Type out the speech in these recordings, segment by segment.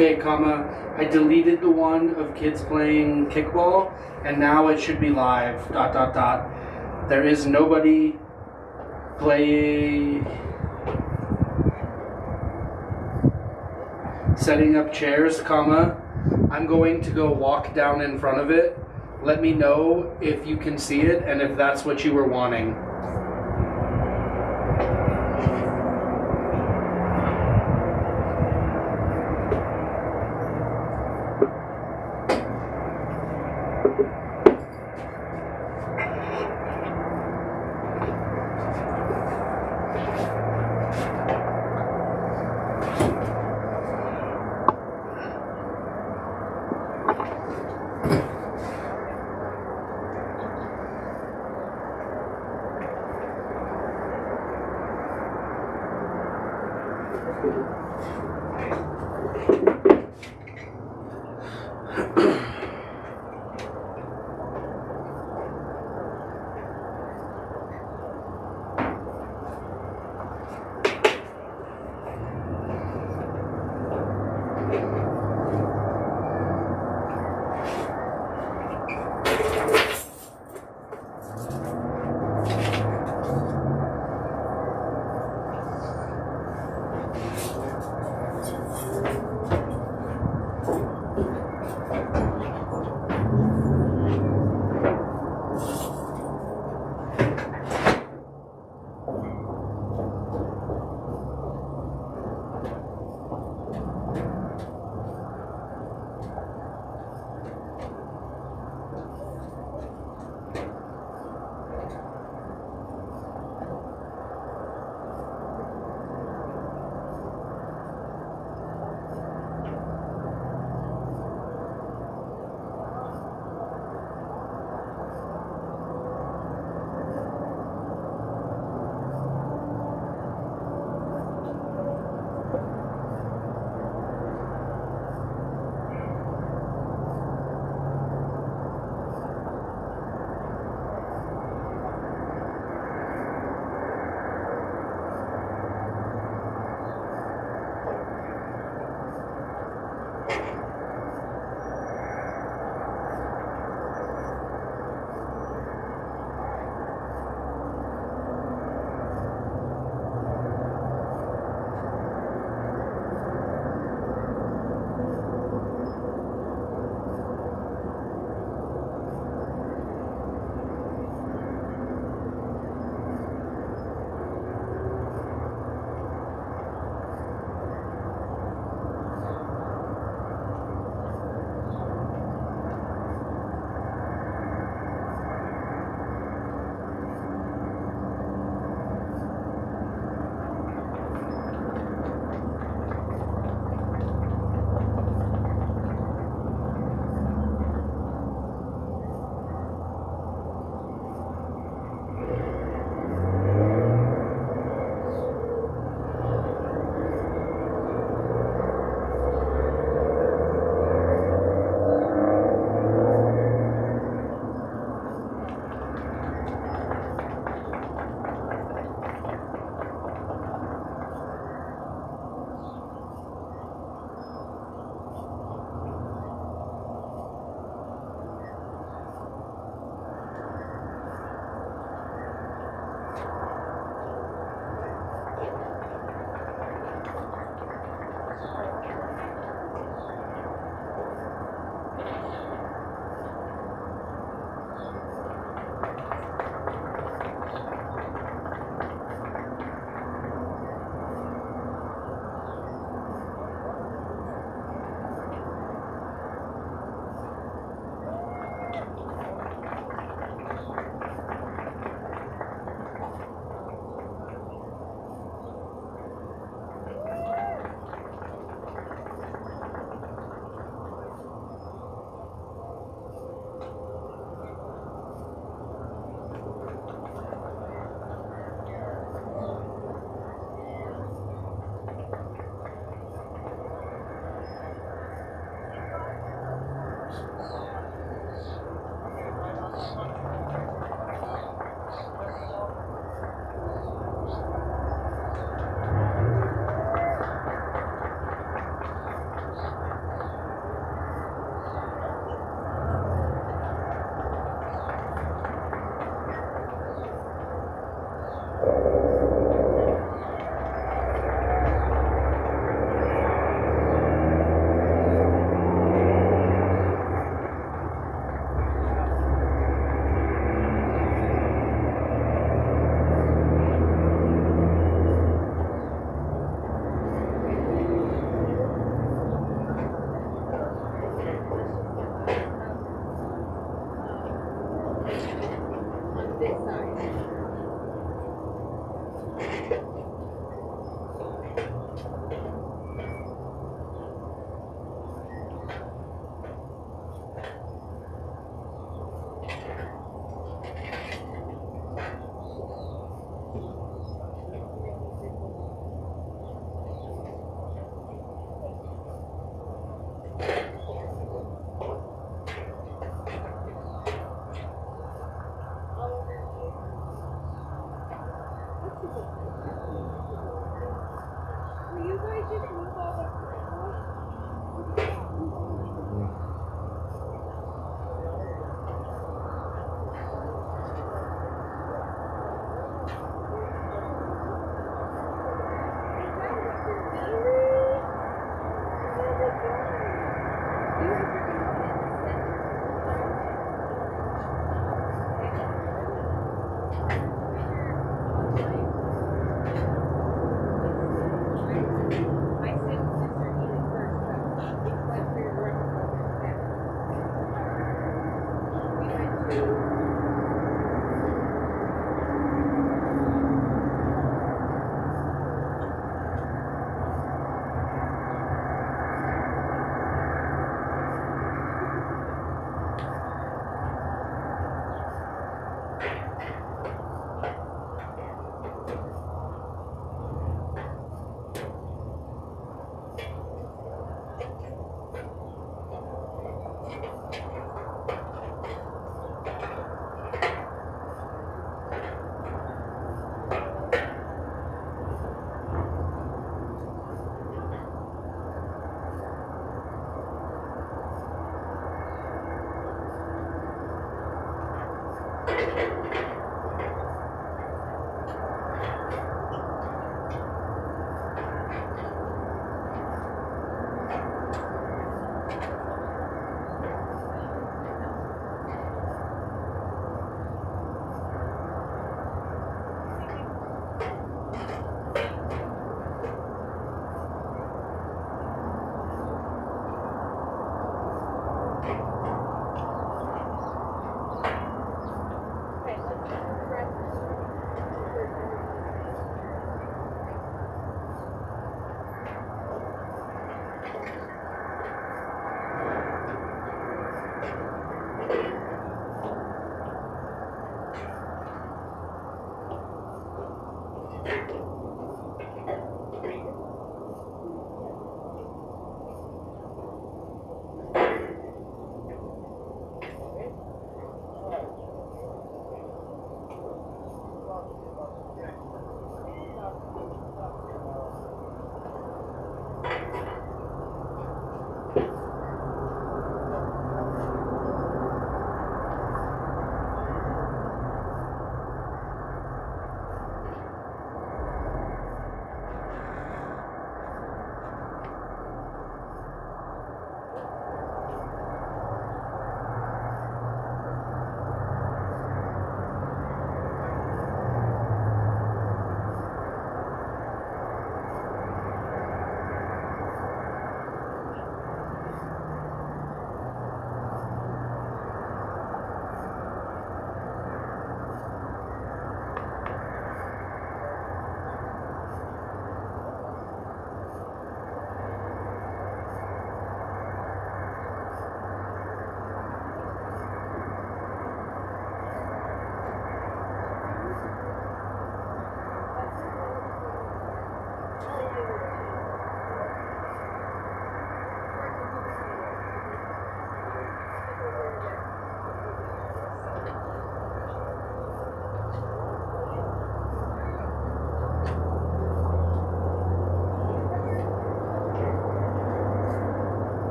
Okay, comma, I deleted the one of kids playing kickball, and now it should be live, ... There is nobody playing... Setting up chairs, comma, I'm going to go walk down in front of it. Let me know if you can see it and if that's what you were wanting.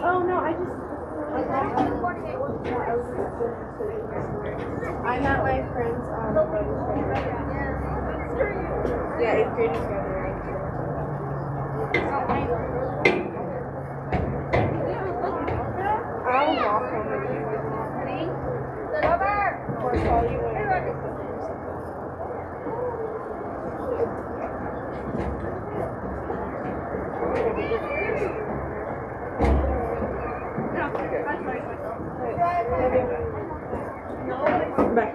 Oh no, I met my friends yeah, 8th grade together. I'll walk home with you. Or call you when I get the phone. Bye.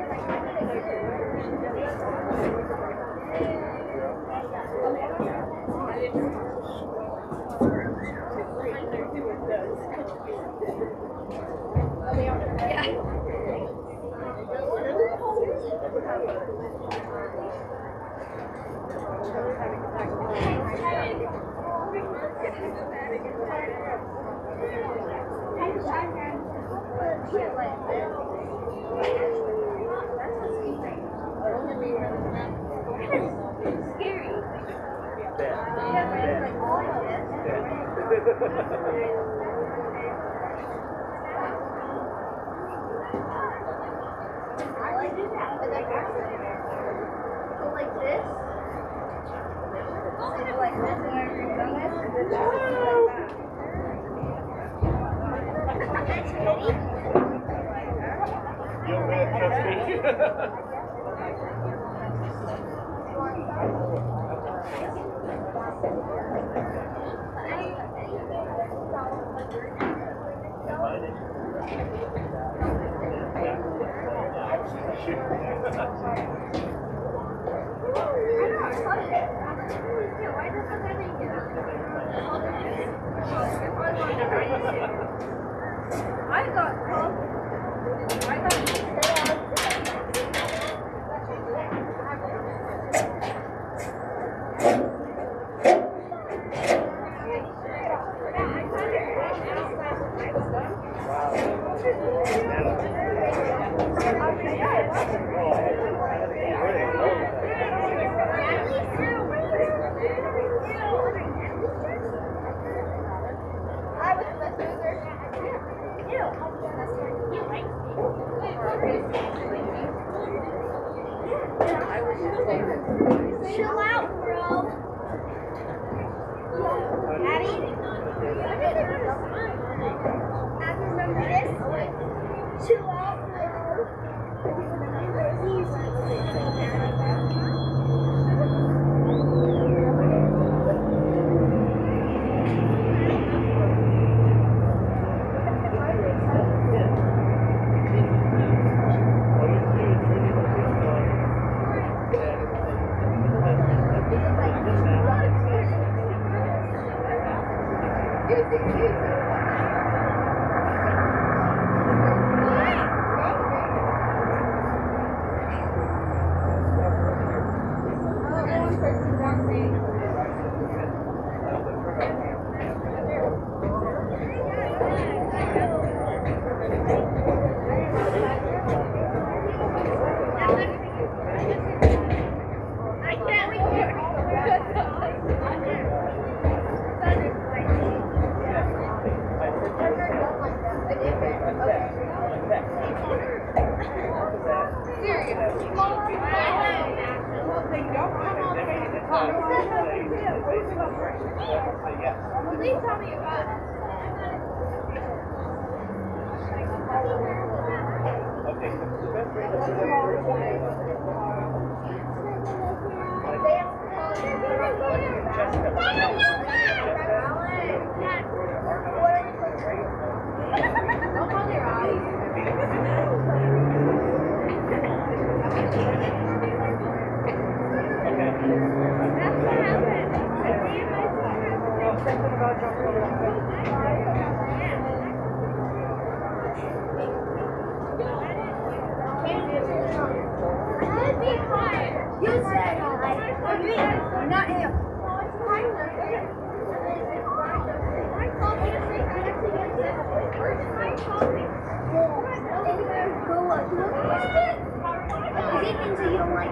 Chill out, bro. Daddy? Remember this? Chill out, bro. Please tell me about it. You said not him. Is it things that you don't like?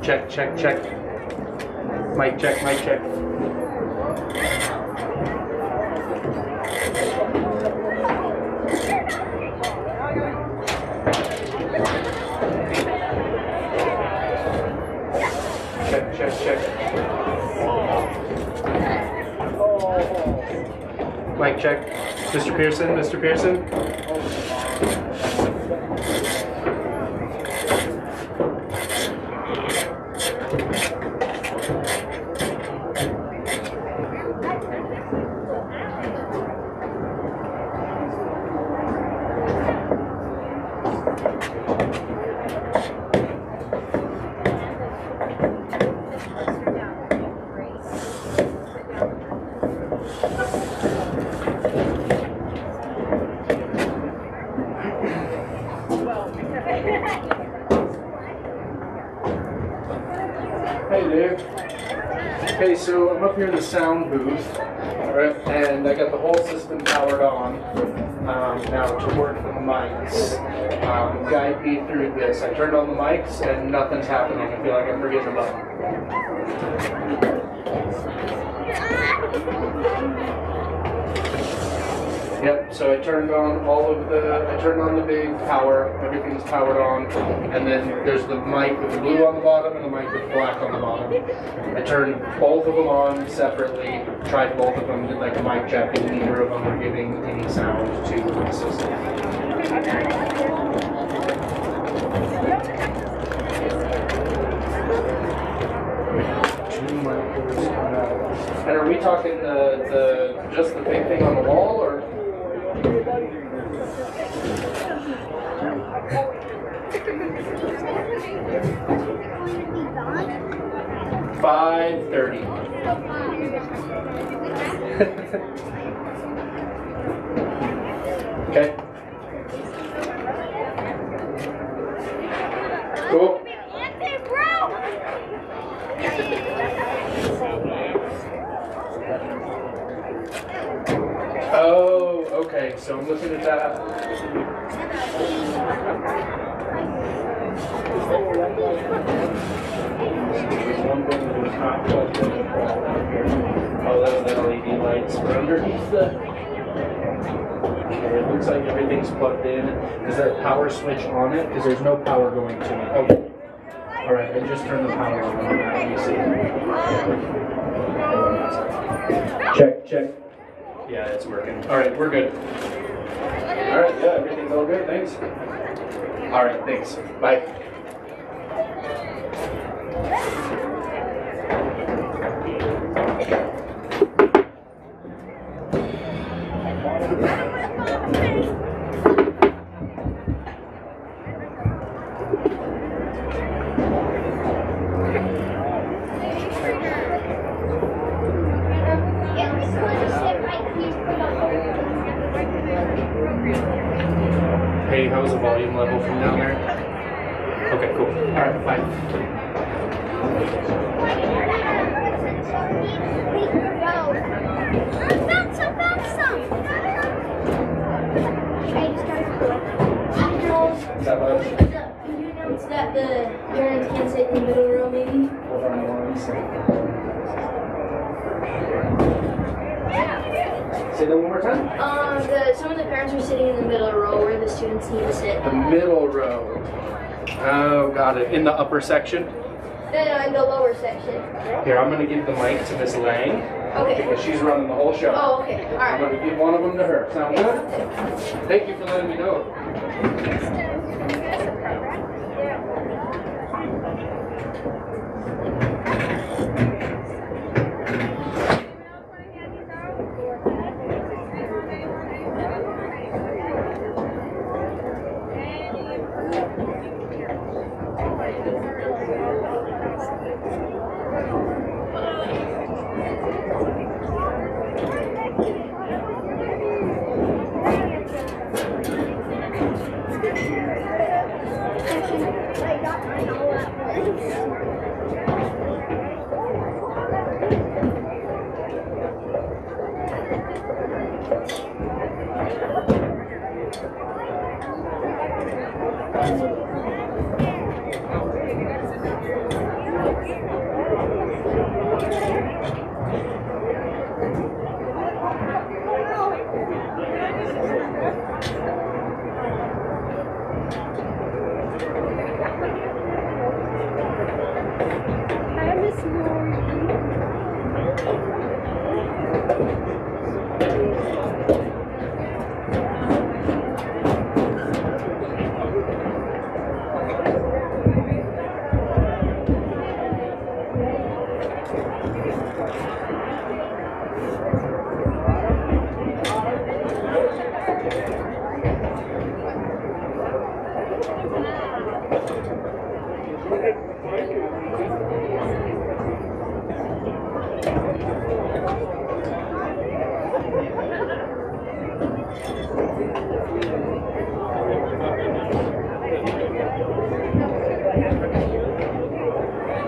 Check, check, check. Mic check, mic check. Check, check, check. Mic check. Mr. Pearson, Mr. Pearson. Okay, so I'm up here in the sound booth, right, and I got the whole system powered on now to work the mics. Guide me through this. I turned on the mics and nothing's happening. I feel like I'm forgetting a button. Yep, so I turned on I turned on the big power, everything's powered on, and then there's the mic with the blue on the bottom and the mic with black on the bottom. I turned both of them on separately, tried both of them, did like a mic check, and neither of them were giving any sound to the system. And are we talking just the big thing on the wall, or? 5:30. Okay. Cool. Oh, okay. So I'm looking at that. Oh, those LED lights are underneath the. Okay, it looks like everything's plugged in. Is there a power switch on it? Because there's no power going to it. Okay. All right, I just turned the power on that. Let me see. Check, check. Yeah, it's working. All right, we're good. All right, yeah, everything's all good. Thanks. All right, thanks. Bye. Hey, how's the volume level from down there? Okay, cool. All right, bye. Is that what? Did you announce that the parents can't sit in the middle row, maybe? Hold on one second. Say that one more time. Some of the parents are sitting in the middle row where the students need to sit. The middle row. Oh, got it. In the upper section? No, in the lower section. Here, I'm going to give the mic to Miss Lang. Okay. Because she's running the whole show. Oh, okay. All I'm right. going to give one of them to her. Sound good? Thank you for letting me know.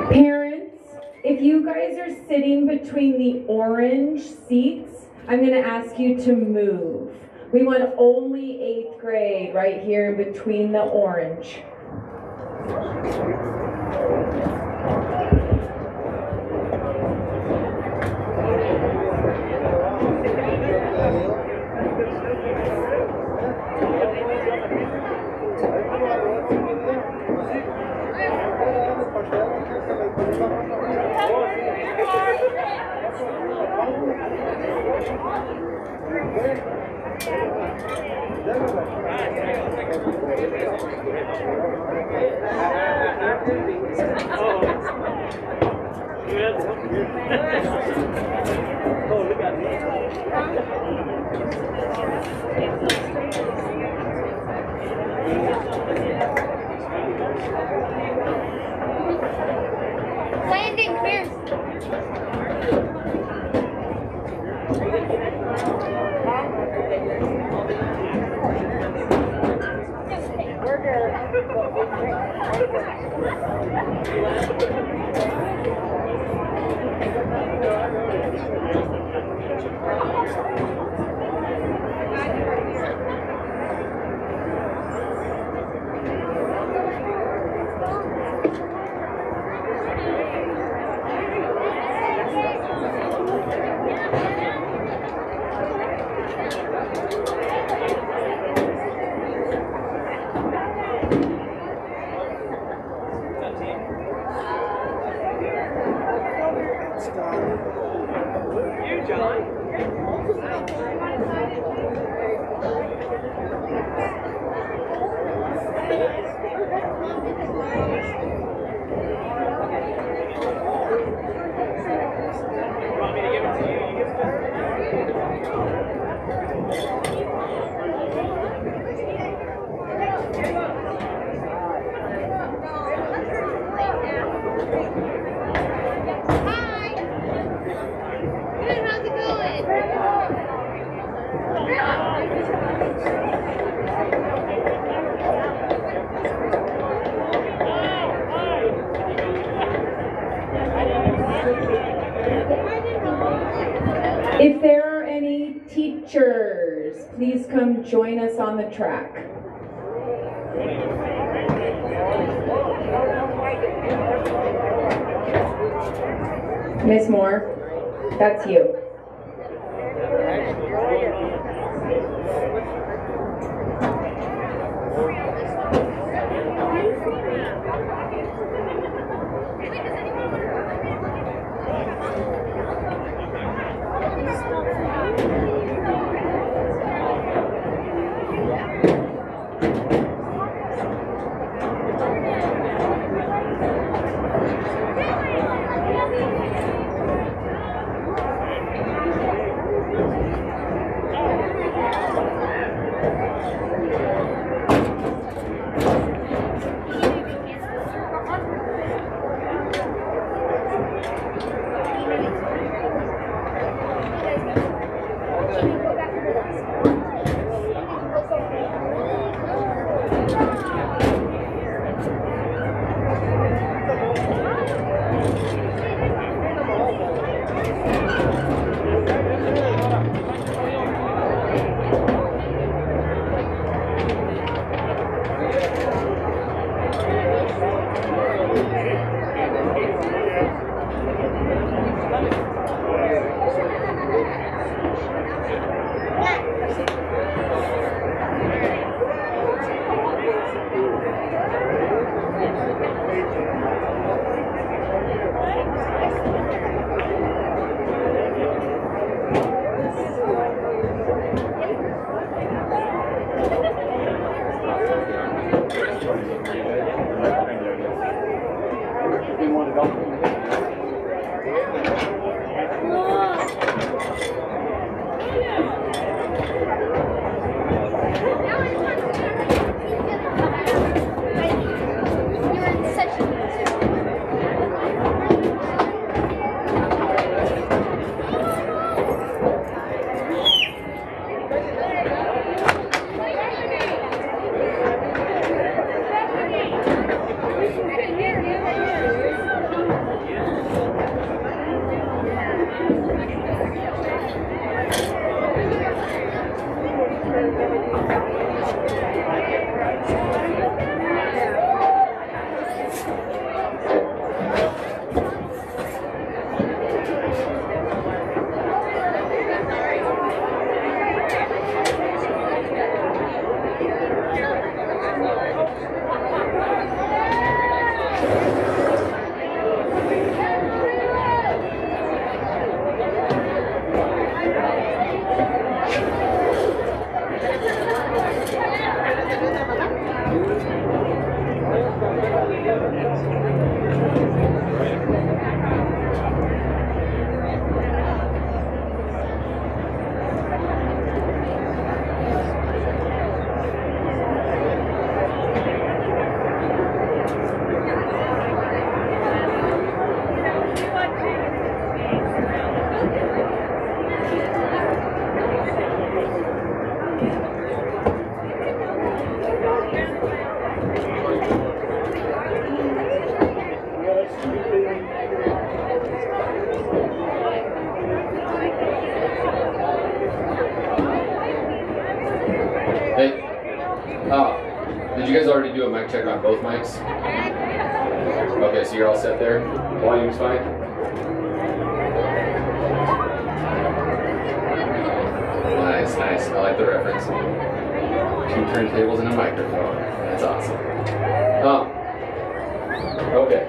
Parents, if you guys are sitting between the orange seats, I'm going to ask you to move. We want only 8th grade right here in between the orange. Landing, come here. Hi. Good, how's it going? If there are any teachers, please come join us on the track. Miss Moore, that's you. already do a mic check on both mics? Okay, so you're all set there? Volume's fine? Nice, nice. I like the reference. 2 turntables and a microphone. That's awesome. Okay.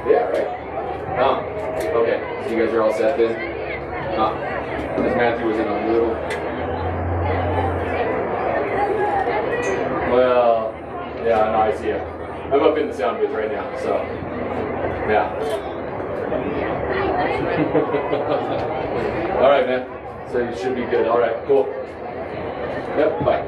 Yeah, right. Okay. So you guys are all set then? Because Matthew was in a little... Well, yeah, no, I see you. I'm up in the sound booth right now, so... Yeah. All right, man. So you should be good. All right, cool. Yep, bye.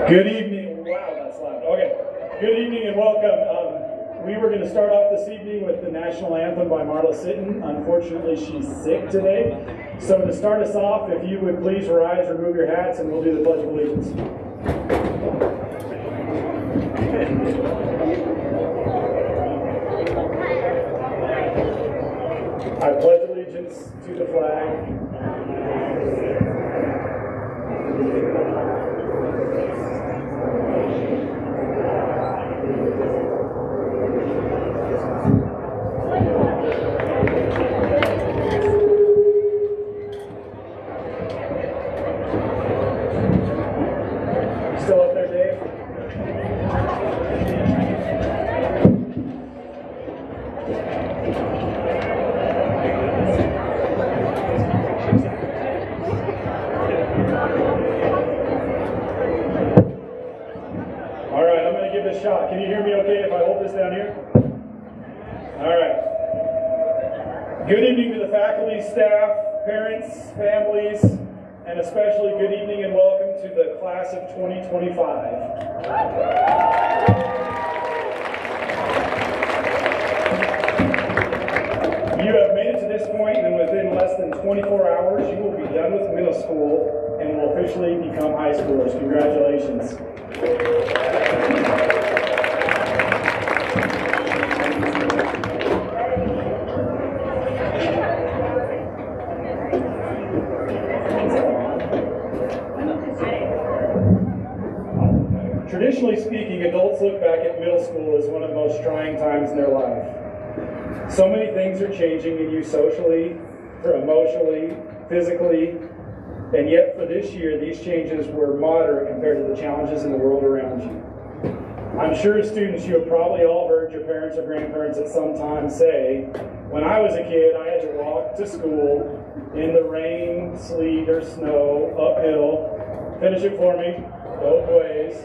Good evening. Wow, that's loud. Okay. Good evening and welcome. We were going to start off this evening with the national anthem by Marla Sitton. Unfortunately, she's sick today. So to start us off, if you would please rise, remove your hats, and we'll do the Pledge of Allegiance. I pledge allegiance to the flag still up there, Dave? All right, I'm going to give this a shot. Can you hear me okay if I hold this down here? All right. Good evening to the faculty, staff, parents, families, and especially good evening and welcome to the class of 2025. You have made it to this point, and within less than 24 hours, you will be done with middle school and will officially become high schoolers. Congratulations. Traditionally speaking, adults look back at middle school as one of the most trying times times in their life. So many things are changing in you socially, emotionally, physically, and yet for this year, these changes were moderate compared to the challenges in the world around you. I'm sure as students, you have probably all heard your parents or grandparents at some time say, when I was a kid, I had to walk to school in the rain, sleet, or snow, uphill. Finish it for me, both ways.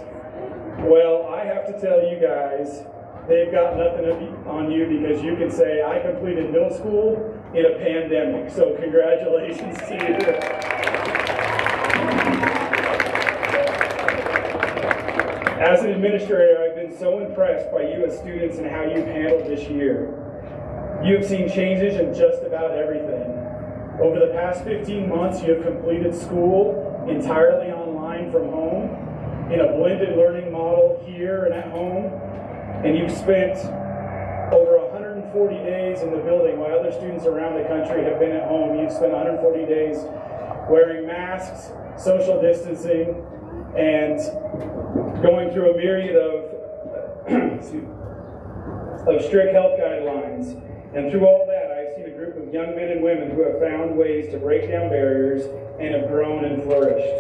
Well, I have to tell you guys, they've got nothing on you because you can say, I completed middle school in a pandemic. So congratulations to you. As an administrator, I've been so impressed by you as students and how you've handled this year. You have seen changes in just about everything. Over the past 15 months, you have completed school entirely online from home, in a blended learning model here and at home, and you've spent over 140 days in the building while other students around the country have been at home. You've spent 140 days wearing masks, social distancing, and going through a myriad of strict health guidelines. And through all that, I've seen a group of young men and women who have found ways to break down barriers and have grown and flourished.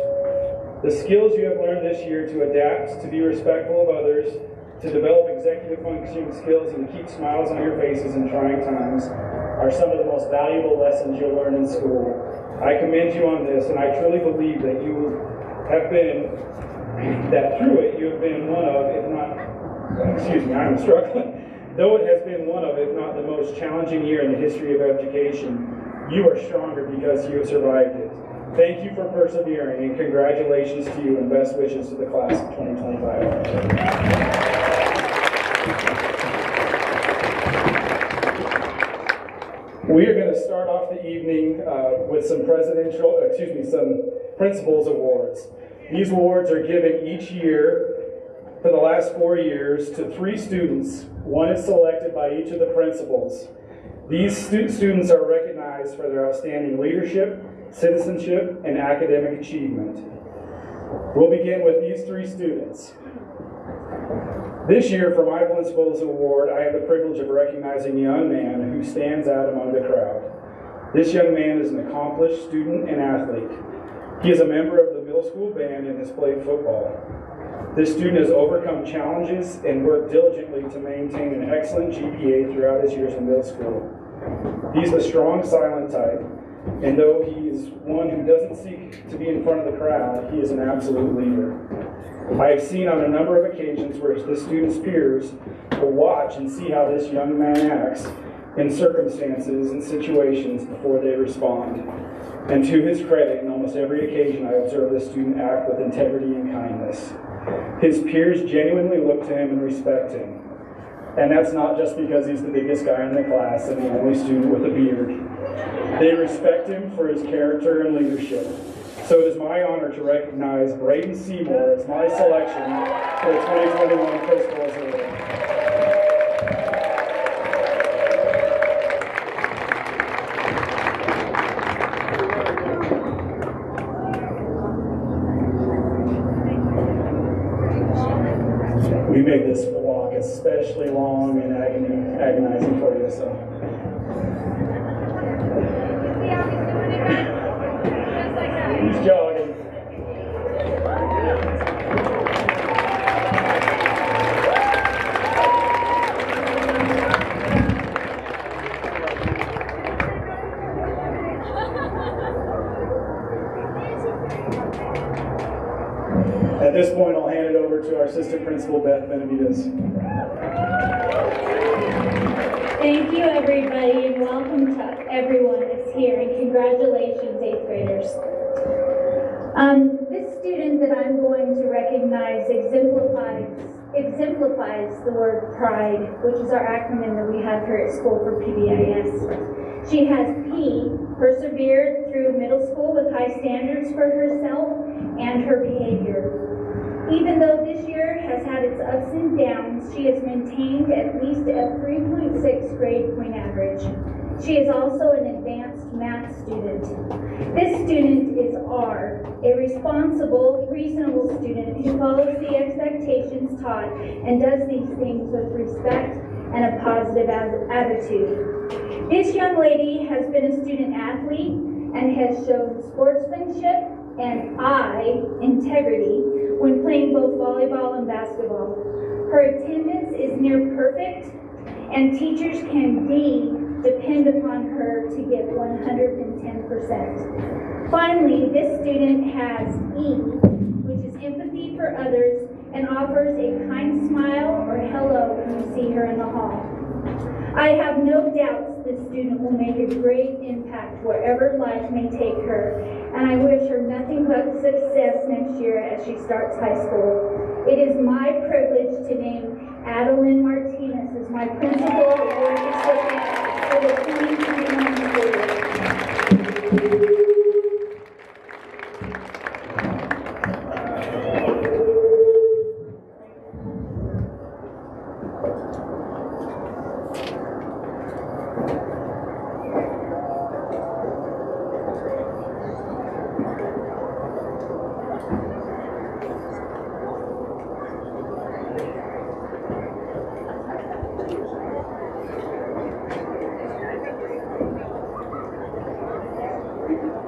The skills you have learned this year to adapt, to be respectful of others, to develop executive functioning skills, and to keep smiles on your faces in trying times are some of the most valuable lessons you'll learn in school. I commend you on this, and I truly believe that you have been, that through it, you have been one of, if not, I'm struggling. Though it has been one of, if not the most challenging year in the history of education, you are stronger because you have survived it. Thank you for persevering, and congratulations to you, and best wishes to the class of 2025. We are going to start off the evening with some some principals awards. These awards are given each year for the last 4 years to 3 students. One is selected by each of the principals. These students are recognized for their outstanding leadership, citizenship, and academic achievement. We'll begin with these 3 students. This year, for my Principal's Award, I have the privilege of recognizing a young man who stands out among the crowd. This young man is an accomplished student and athlete. He is a member of the middle school band and has played football. This student has overcome challenges and worked diligently to maintain an excellent GPA throughout his years in middle school. He's the strong, silent type, and though he is one who doesn't seek to be in front of the crowd, he is an absolute leader. I have seen on a number of occasions where the student's peers will watch and see how this young man acts in circumstances and situations before they respond. And to his credit, in almost every occasion, I observe this student act with integrity and kindness. His peers genuinely look to him and respect him. And that's not just because he's the biggest guy in the class and the only student with a beard. They respect him for his character and leadership. So it is my honor to recognize Braden Seymour as my selection for the 2021 Principal's Award. We made this walk especially long and agonizing for you, so. He's jogging. At this point, I'll hand it over to our assistant principal, Beth Benavides. Thank you, everybody, and welcome to everyone that's here, and congratulations, 8th graders. This student that I'm going to recognize exemplifies the word pride, which is our acronym that we have here at school for PBIS. She has P, persevered through middle school with high standards for herself and her behavior. Even though this year has had its ups and downs, she has maintained at least a 3.6 grade point average. She is also an advanced math student. This student is R, a responsible, reasonable student who follows the expectations taught and does these things with respect and a positive attitude. This young lady has been a student athlete and has shown sportsmanship and eye integrity when playing both volleyball and basketball. Her attendance is near perfect, and teachers can depend upon her to give 110%. Finally, this student has E, which is empathy for others, and offers a kind smile or hello when you see her in the hall. I have no doubts this student will make a great impact wherever life may take her, and I wish her nothing but success next year as she starts high school. It is my privilege to name Adeline Martinez as my principal award recipient for the 2021 school year.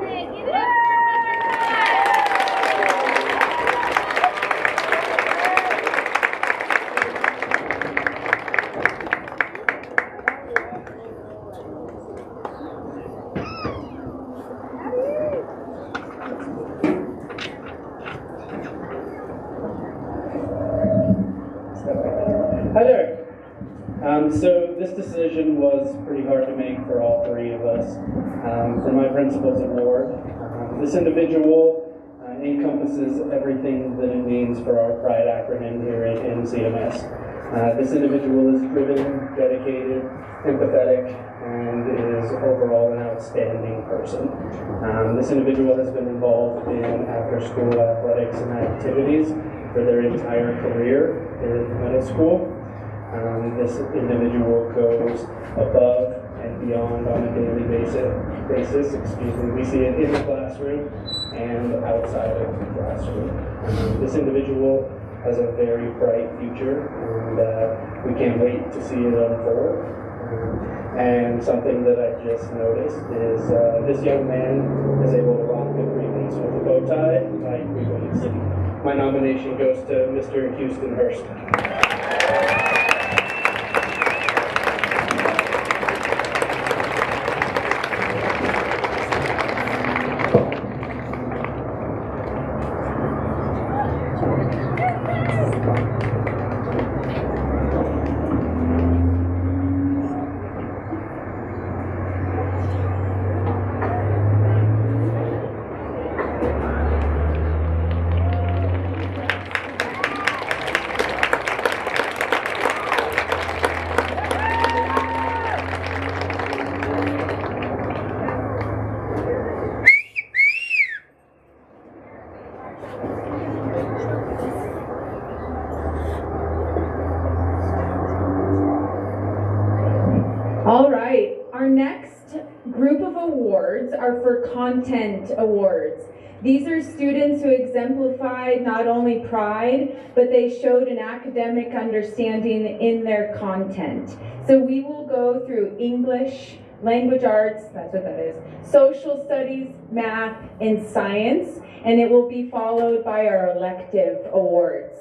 Hey, give it up. Hi there. So this decision was pretty hard to make for all three of us. For my principal's award, this individual encompasses everything that it means for our PRIDE acronym here at M-CMS. This individual is driven, dedicated, empathetic, and is overall an outstanding person. This individual has been involved in after-school athletics and activities for their entire career in middle school. This individual goes above and beyond on a daily basis. We see it in the classroom and outside of the classroom. This individual has a very bright future, and we can't wait to see it unfold. And something that I just noticed is this young man is able to rock the three-piece with a bow tie like we wouldn't see. My nomination goes to Mr. Houston Hurst. All right, our next group of awards are for content awards. These are students who exemplified not only pride, but they showed an academic understanding in their content. So we will go through English, language arts, that's what that is, social studies, math, and science, and it will be followed by our elective awards.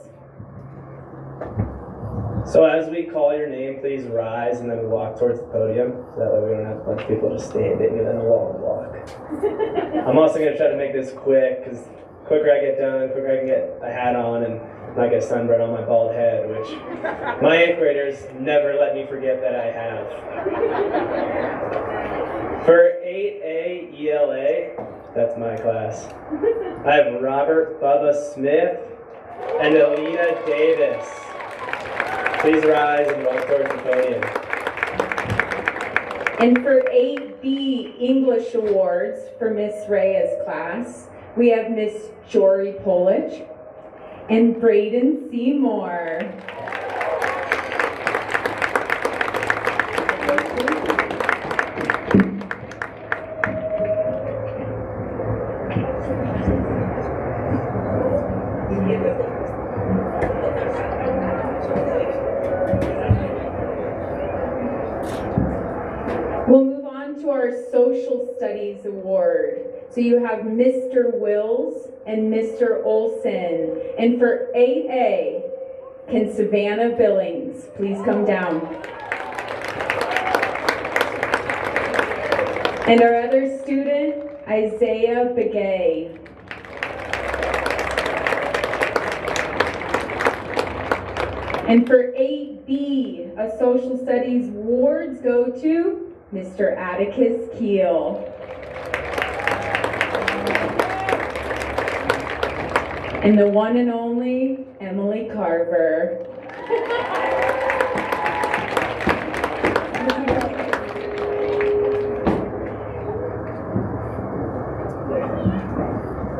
So as we call your name, please rise and then walk towards the podium. So that way we don't have a bunch of people just standing and then a long walk. I'm also going to try to make this quick, because the quicker I get done, the quicker I can get a hat on and not get sunburned on my bald head, which my 8th graders never let me forget that I have. For 8A ELA, that's my class, I have Robert Bubba Smith and Alina Davis. Please rise and walk towards the podium. And for 8B English awards for Miss Reyes' class, we have Miss Jory Polich and Braden Seymour. We'll move on to our Social Studies Award. So you have Mr. Wills and Mr. Olson. And for 8A, can Savannah Billings please come down? And our other student, Isaiah Begay. And for 8B, a Social Studies awards go to Mr. Atticus Keel. And the one and only Emily Carver.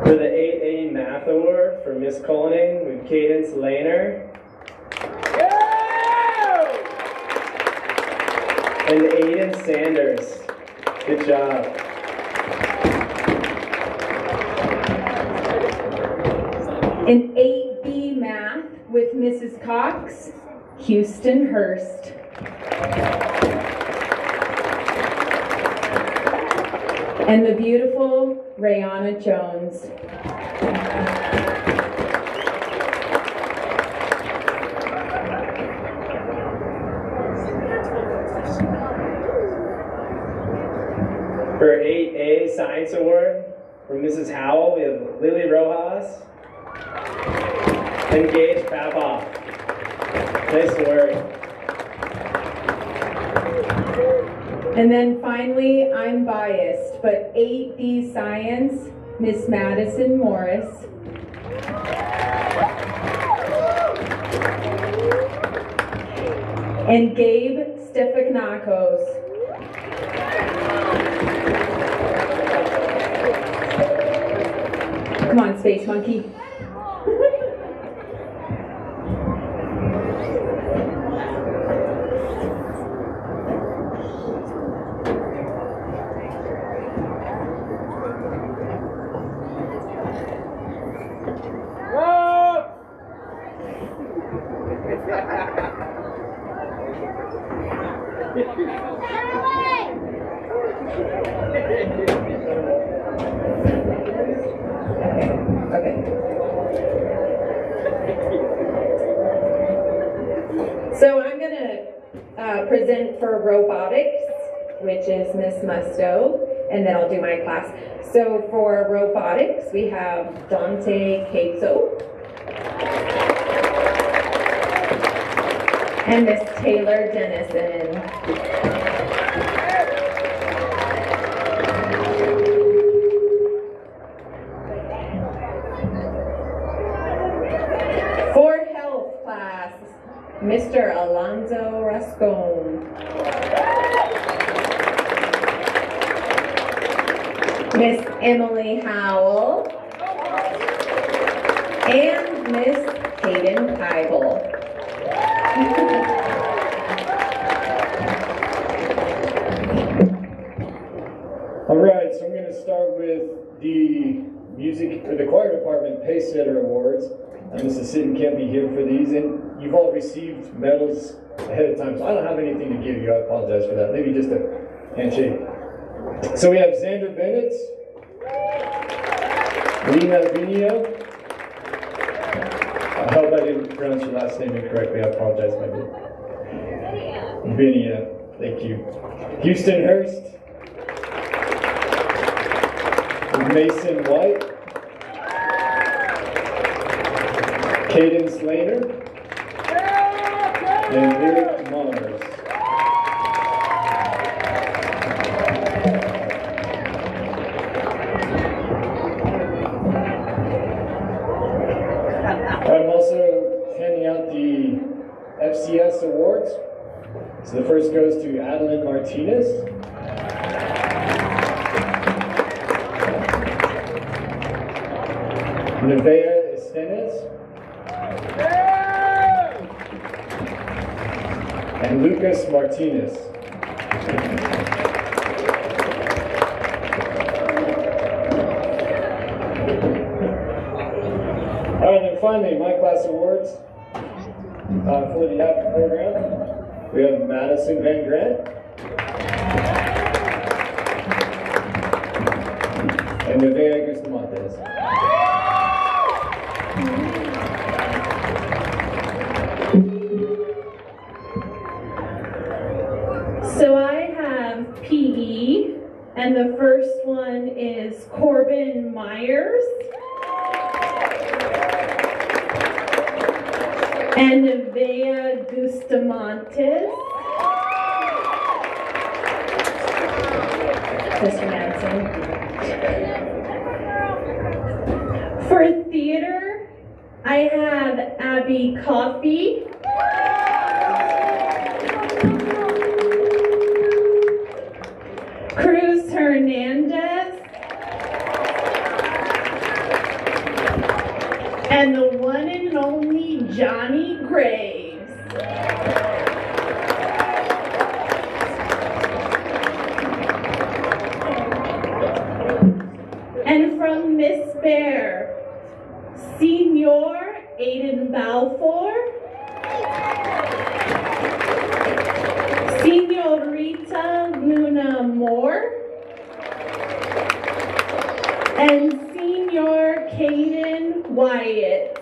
For the 8A Math Award for Miss Cullinan, we have Cadence Lehner. And Aiden Sanders. Good job. In 8B Math with Mrs. Cox, Houston Hurst. And the beautiful Rayana Jones. For 8A Science Award from Mrs. Howell, we have Lily Rojas and Gage Papoff. Nice work. And then finally, I'm biased, but 8B Science, Miss Madison Morris. And Gabe Stefanakos. Come on, Space Monkey. So I'm going to present for Robotics, which is Miss Musto, and then I'll do my class. So for Robotics, we have Dante Caso and Miss Taylor Dennison. For health class, Mr. Alonzo Rascon. Miss Emily Howell. And Miss Hayden Kybel. All right, so I'm going to start with the music or the choir department Pacesetter Awards. Mrs. Sitton can't be here for these, and you've all received medals ahead of time, so I don't have anything to give you. I apologize for that. Maybe just a handshake. So we have Xander Bennett, Lena Vinio. I hope I didn't pronounce your last name incorrectly. I apologize, my dear. Vinia, thank you. Houston Hurst, Mason White, Cadence Lehner, and Lyric Mars. I'm also handing out the FCS awards. So the first goes to Adeline Martinez. Nevea Estenes. And Lucas Martinez. All right, and finally, my class awards for the APP program. We have Madison Van Grant, and Nevaeh Gustamontes. So I have PE, and the first one is Corbin Myers. And Nevaeh Gustamontes. Mr. Madsen. For theater, I have Abby Coffey. Cruz Hernandez. And the one and only Johnny Graves. And from Miss Bear, Senior Aiden Balfour, Senorita Luna Moore, and Senior Caden Wyatt.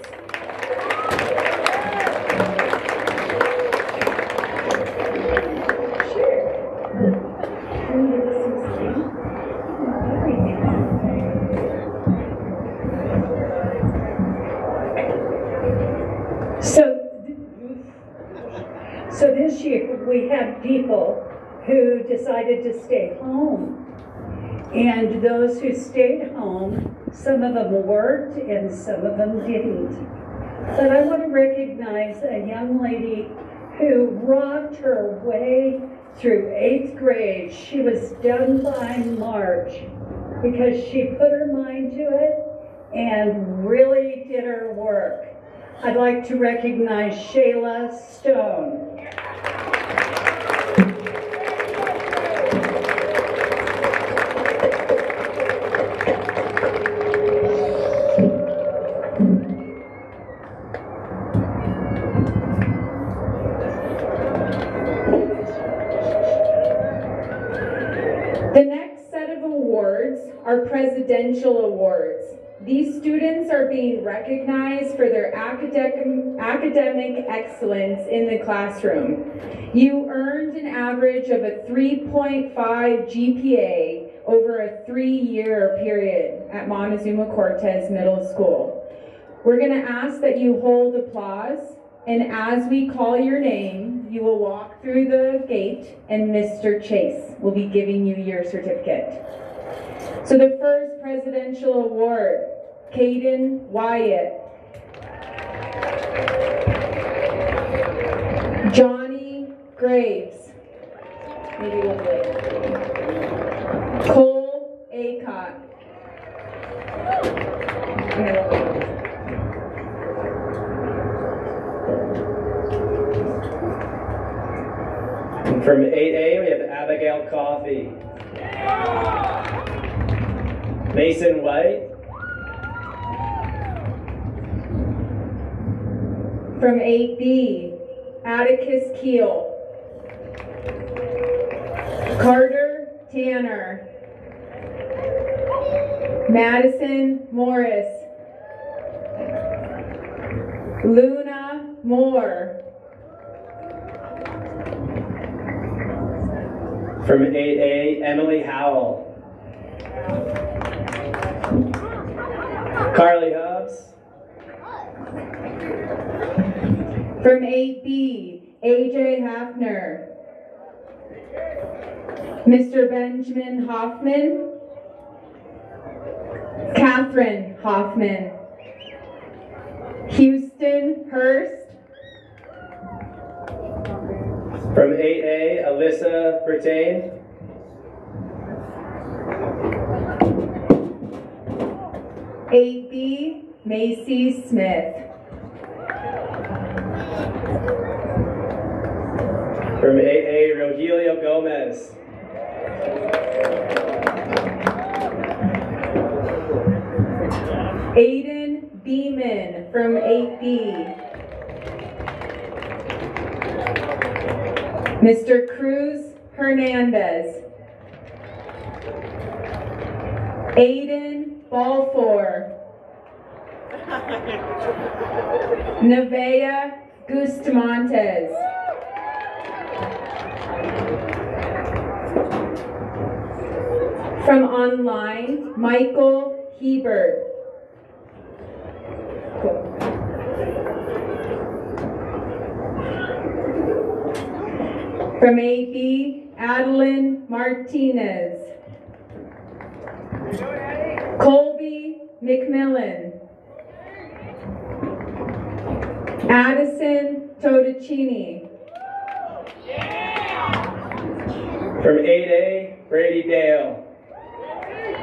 So this year we had people who decided to stay home. And those who stayed home, some of them worked and some of them didn't. But I want to recognize a young lady who rocked her way through 8th grade. She was done by March because she put her mind to it and really did her work. I'd like to recognize Shayla Stone. The next set of awards are presidential awards. These students are being recognized for their academic excellence in the classroom. You earned an average of a 3.5 GPA over a 3-year period at Montezuma Cortez Middle School. We're going to ask that you hold applause, and as we call your name, you will walk through the gate and Mr. Chase will be giving you your certificate. So the first presidential award, Caden Wyatt. Johnny Graves. Maybe we'll wait. Cole Acott. And from 8A, we have Abigail Coffey. Mason White. From 8B, Atticus Keel. Carter Tanner. Madison Morris. Luna Moore. From 8A, Emily Howell. Carly Hobbs. From 8B, AJ Hafner. Mr. Benjamin Hoffman. Catherine Hoffman. Houston Hurst. From 8A, Alyssa Bertain. B, Macy Smith. From 8A, Rogelio Gomez. Aiden Beeman from 8B. Mr. Cruz Hernandez. Aiden Balfour. Nevaeh Gustamontes. From online, Michael Hebert. Cool. From AB, Adeline Martinez. Colby McMillan. Addison Todicini. From 8A, Brady Dale,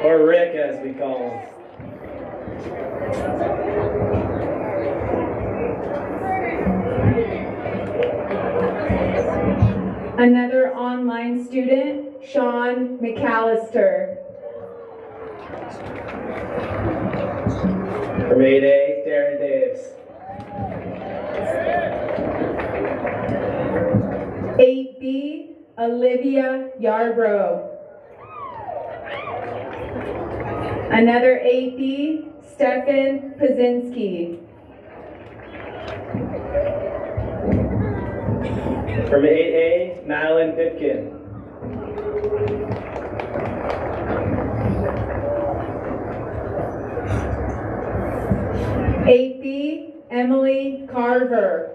or Rick as we call him. Another online student, Sean McAllister. From 8A, Darren Davis. 8B, Olivia Yarbrough. Another 8B, Stefan Pazinski. From 8A, Madeline Pipkin. Eight B, Emily Carver.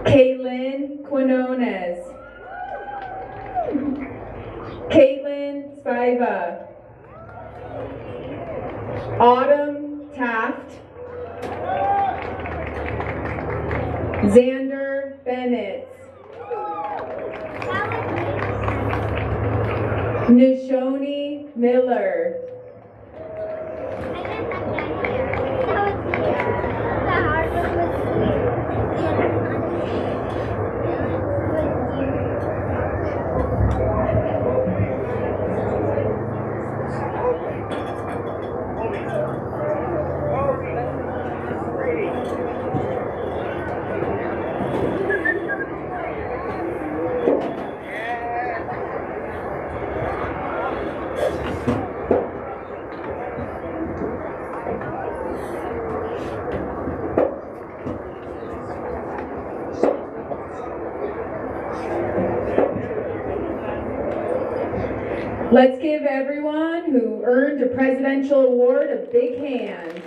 Caitlin Quinones. Caitlin Spiva. Autumn Taft. Xander Bennett. Najoni Miller. Let's give everyone who earned a presidential award a big hand.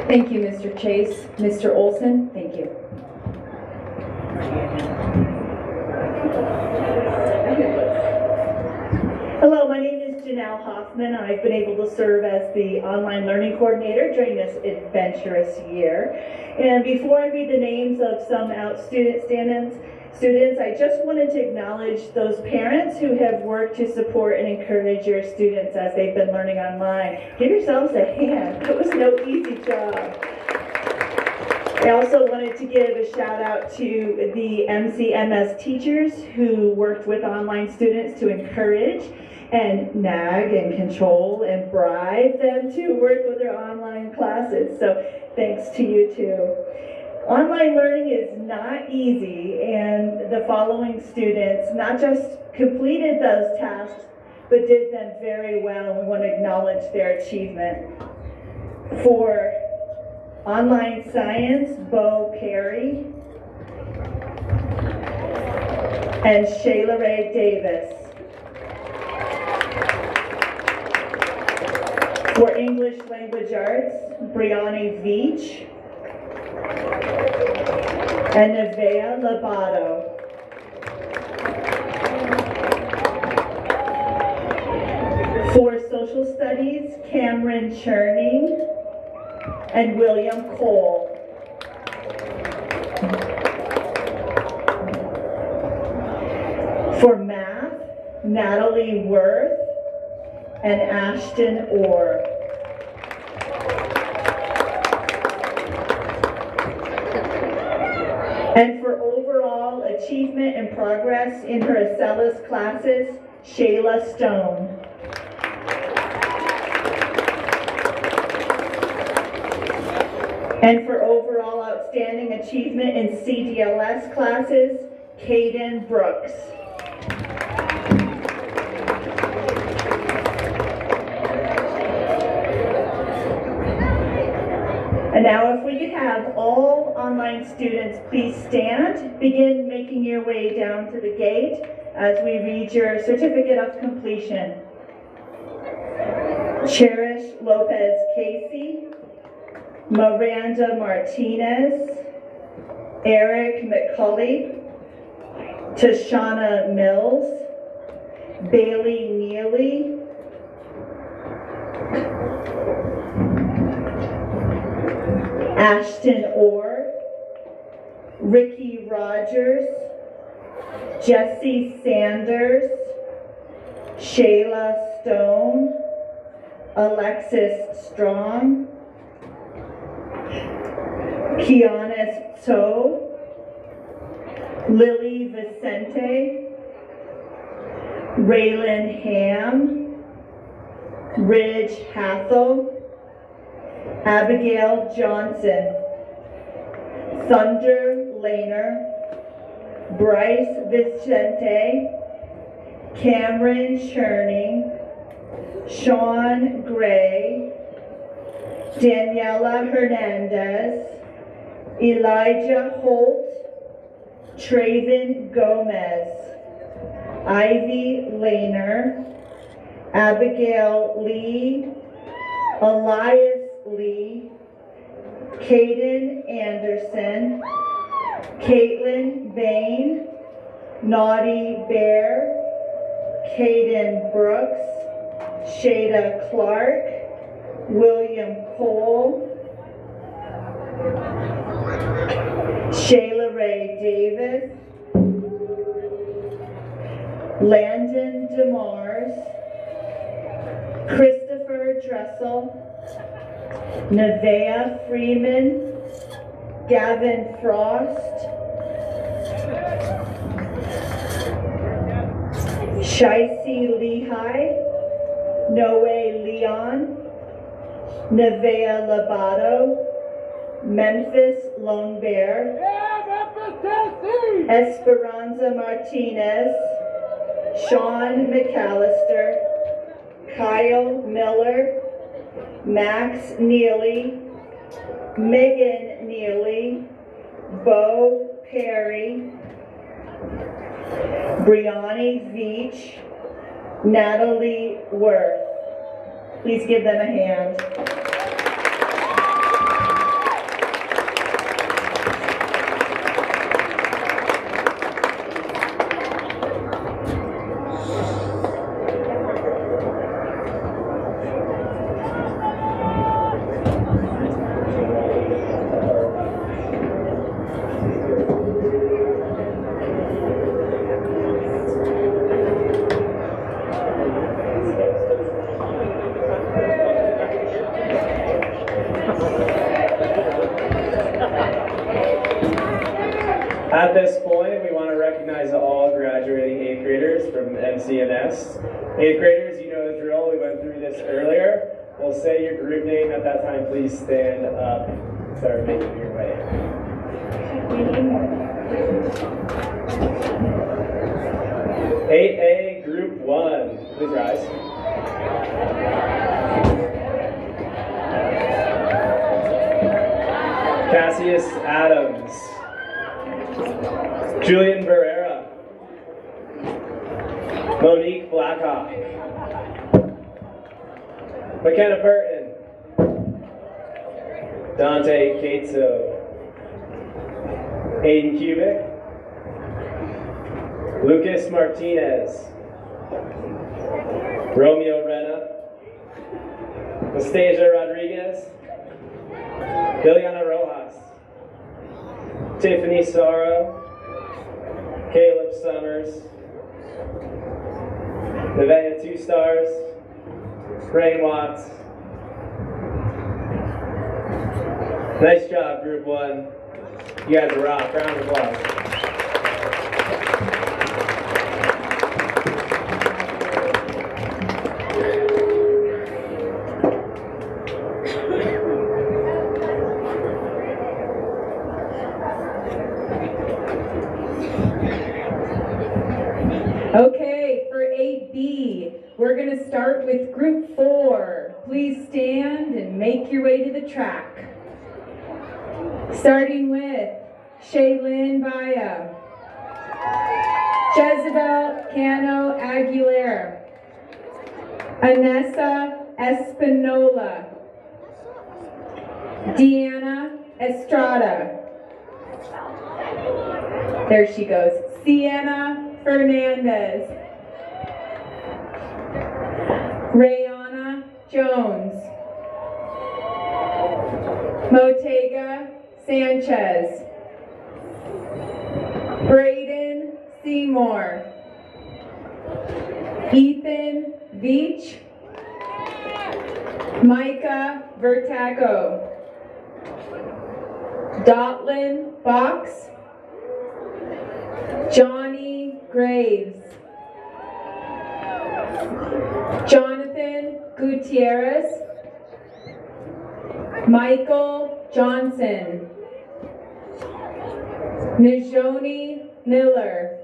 Thank you, Mr. Chase. Mr. Olson, thank you. Hello, my name is Janelle Hoffman. I've been able to serve as the online learning coordinator during this adventurous year. And before I read the names of some outstanding students, I just wanted to acknowledge those parents who have worked to support and encourage your students as they've been learning online. Give yourselves a hand. It was no easy job. I also wanted to give a shout out to the M-CMS teachers who worked with online students to encourage and nag and control and bribe them to work with their online classes. So thanks to you too. Online learning is not easy, and the following students not just completed those tasks, but did them very well, and we want to acknowledge their achievement. For online science, Bo Perry and Shayla Ray Davis. For English Language Arts, Brianni Veach and Nevaeh Lobato. For Social Studies, Cameron Churning and William Cole. For Math, Natalie Worth and Ashton Orr. And for overall achievement and progress in her Acellus classes, Shayla Stone. And for overall outstanding achievement in CDLS classes, Caden Brooks. And now if we could have all online students please stand, begin making your way down to the gate as we read your certificate of completion. Cherish Lopez Casey, Miranda Martinez, Eric McCulley, Tashana Mills, Bailey Neely, Ashton Orr, Ricky Rogers, Jesse Sanders, Shayla Stone, Alexis Strong, Kianis So, Lily Vicente, Raylan Ham, Ridge Hathel, Abigail Johnson, Thunder Lehner, Bryce Vicente, Cameron Churning, Sean Gray, Daniela Hernandez, Elijah Holt, Traven Gomez, Ivy Lehner, Abigail Lee, Elias Lee, Caden Anderson, Caitlin Bain, Naughty Bear, Caden Brooks, Shada Clark, William Cole, Shayla Ray Davis, Landon DeMars, Christopher Dressel, Nevaeh Freeman, Gavin Frost, Shicey Lehigh, Noe Leon, Nevaeh Lobato, Memphis Lone Bear, Esperanza Martinez, Sean McAllister, Kyle Miller, Max Neely, Megan Neely, Bo Perry, Brianni Veach, Natalie Worth. Please give them a hand. At this point, we want to recognize all graduating 8th graders from M-CMS. 8th graders, you know the drill. We went through this earlier. We'll say your group name at that time. Please stand up and start making your way. 8A, Group 1. Please rise. Cassius Adams. Julian Barrera, Monique Blackhawk, McKenna Burton, Dante Cateso, Aiden Cubic, Lucas Martinez, Romeo Rena, Nastasia Rodriguez, Liliana Rojas, Tiffany Sorrow, Caleb Summers, Nevaeh 2 stars, Rain Watts. Nice job, Group 1. You guys rock. Round of applause. Group 4, please stand and make your way to the track. Starting with Shaylin Baya, Jezebel Cano Aguilera, Anessa Espinola, Deanna Estrada. There she goes. Sienna Fernandez, Rayana Jones, Motega Sanchez, Braden Seymour, Ethan Veach, Micah Vertaco, Dotlin Box, Johnny Graves, Jonathan Gutierrez, Michael Johnson, Najoni Miller,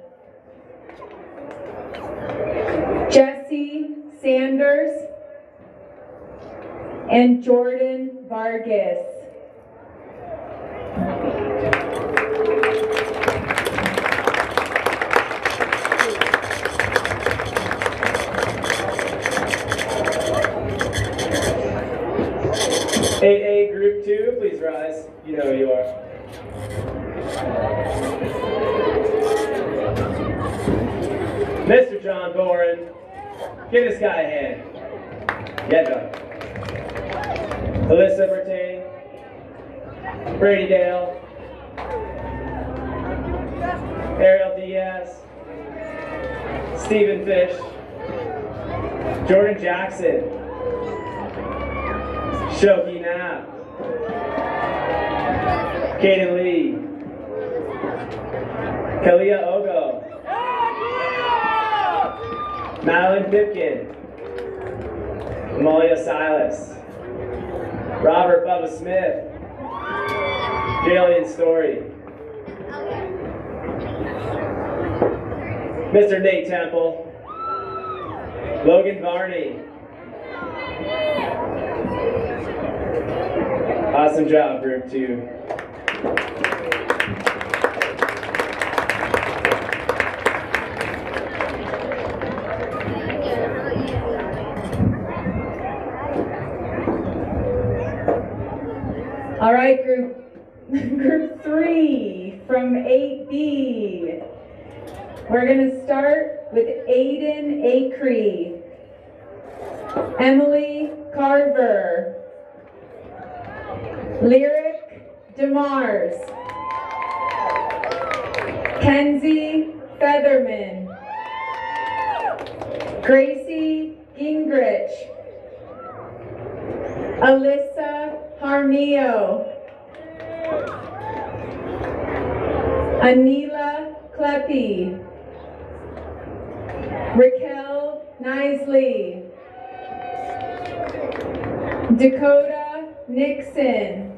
Jesse Sanders, and Jordan Vargas. AA Group 2, please rise. You know who you are. Mr. John Boren, give this guy a hand. Yeah, John. Alyssa Bertain, Brady Dale, Ariel Diaz, Stephen Fish, Jordan Jackson, Shoki Knapp, Kaden Lee, Kalia Ogo, Madeline Pipkin, Amalia Silas, Robert Bubba Smith, Jillian Story, Mr. Nate Temple, Logan Varney. Awesome job, Group 2. All right, group 3 from 8B. We're going to start with Aiden Acree, Emily Carver, Lyric DeMars, Kenzie Featherman, Gracie Gingrich, Alyssa Harmio, Anila Kleppy, Raquel Nisley, Dakota Nixon,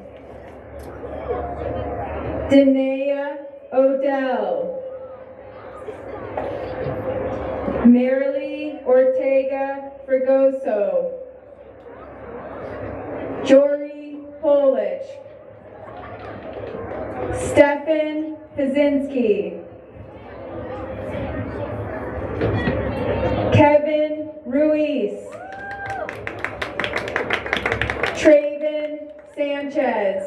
Danae Odell, Marilee Ortega Fregoso, Jory Polich, Stefan Pazinski, Kevin Ruiz, Traven Sanchez,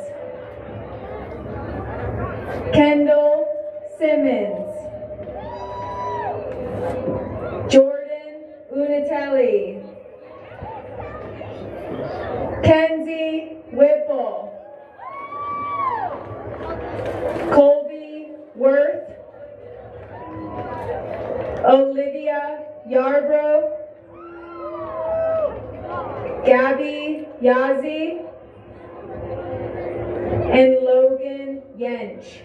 Kendall Simmons, Jordan Unatelli, Kenzie Whipple, Colby Worth, Olivia Yarbrough, Gabby Yazzie, and Logan Yench.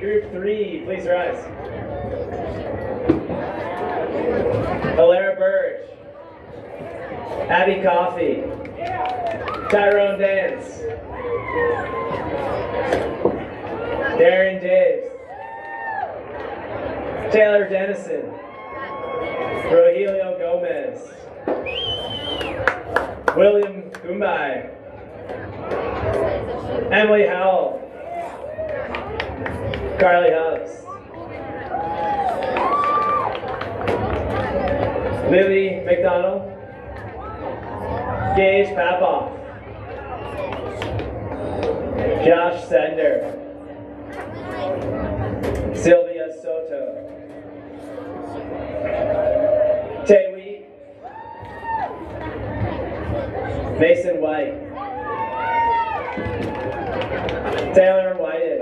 Group 3, please rise. Alara Birch, Abby Coffee. Tyrone Dance. Darren Daves. Taylor Dennison. Rogelio Gomez. William Gumbai. Emily Howell. Carly Hubbs. Lily McDonald. Gage Papoff. Josh Sender. Sylvia Soto. Tay Wheat. Mason White. Taylor Whited.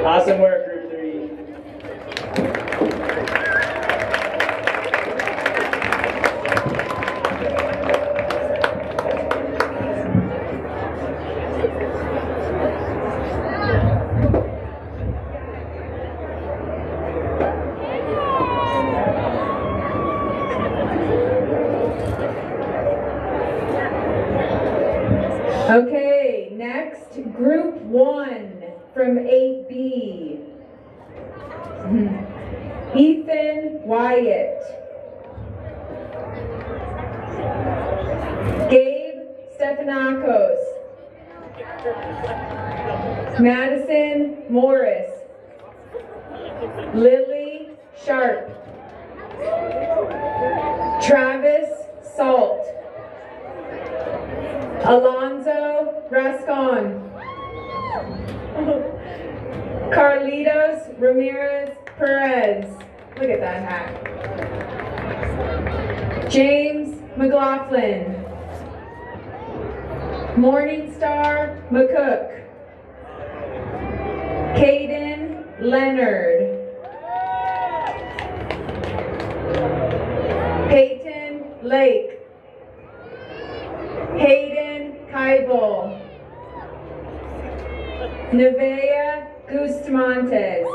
Awesome work, Group 3. Okay, next, Group 1 from 8B. Ethan Wyatt. Gabe Stephanakos. Madison Morris. Lily Sharp. Travis Salt. Alonzo Rascon. Carlitos Ramirez Perez. Look at that hat. James McLaughlin. Morningstar McCook. Caden Leonard. Peyton Lake. Hayden Keibel. Nevaeh Gustamontes.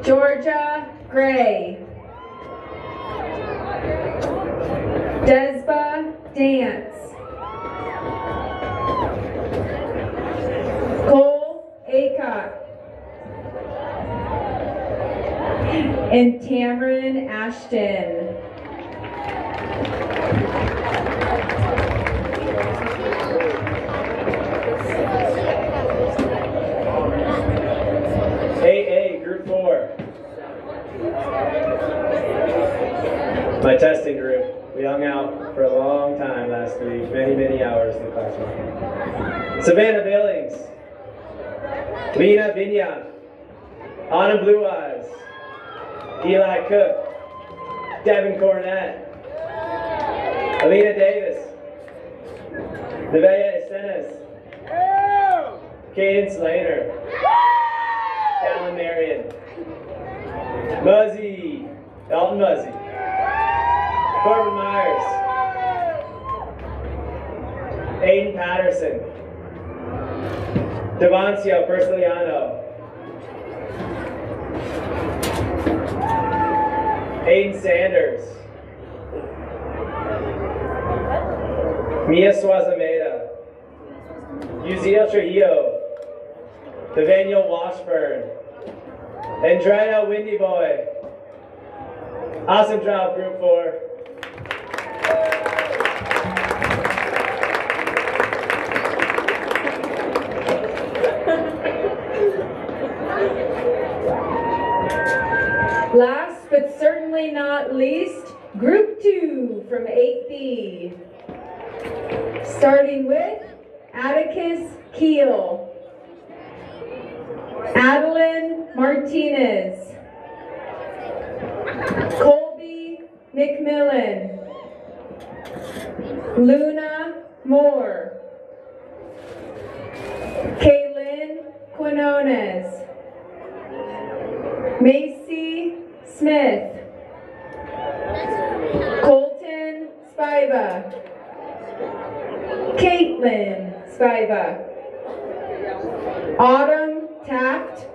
Georgia Gray. Desba Dance. Cole Acock. And Tamron Ashton. AA, Group 4. My testing group. We hung out for a long time last week, many hours in the classroom. Savannah Billings. Lena Vigna. Anna Blue Eyes. Eli Cook. Devin Cornett. Alina Davis. Nevaeh Estenes. Caden Slater. Alan Marion. Muzzy. Dalton Muzzy. Corbin Myers. Aiden Patterson. Devancio Persiliano. Aiden Sanders. Mia Swazameda. Uziel Trujillo. Devaniel Washburn. Andrea Windy Boy. Awesome job, Group 4. Last but certainly not least, Group 2 from 8B. Starting with Atticus Keel. Adeline Martinez. Colby McMillan. Luna Moore. Kaylin Quinones. Macy Smith. Colton Spiva. Caitlin Spiva. Autumn Taft.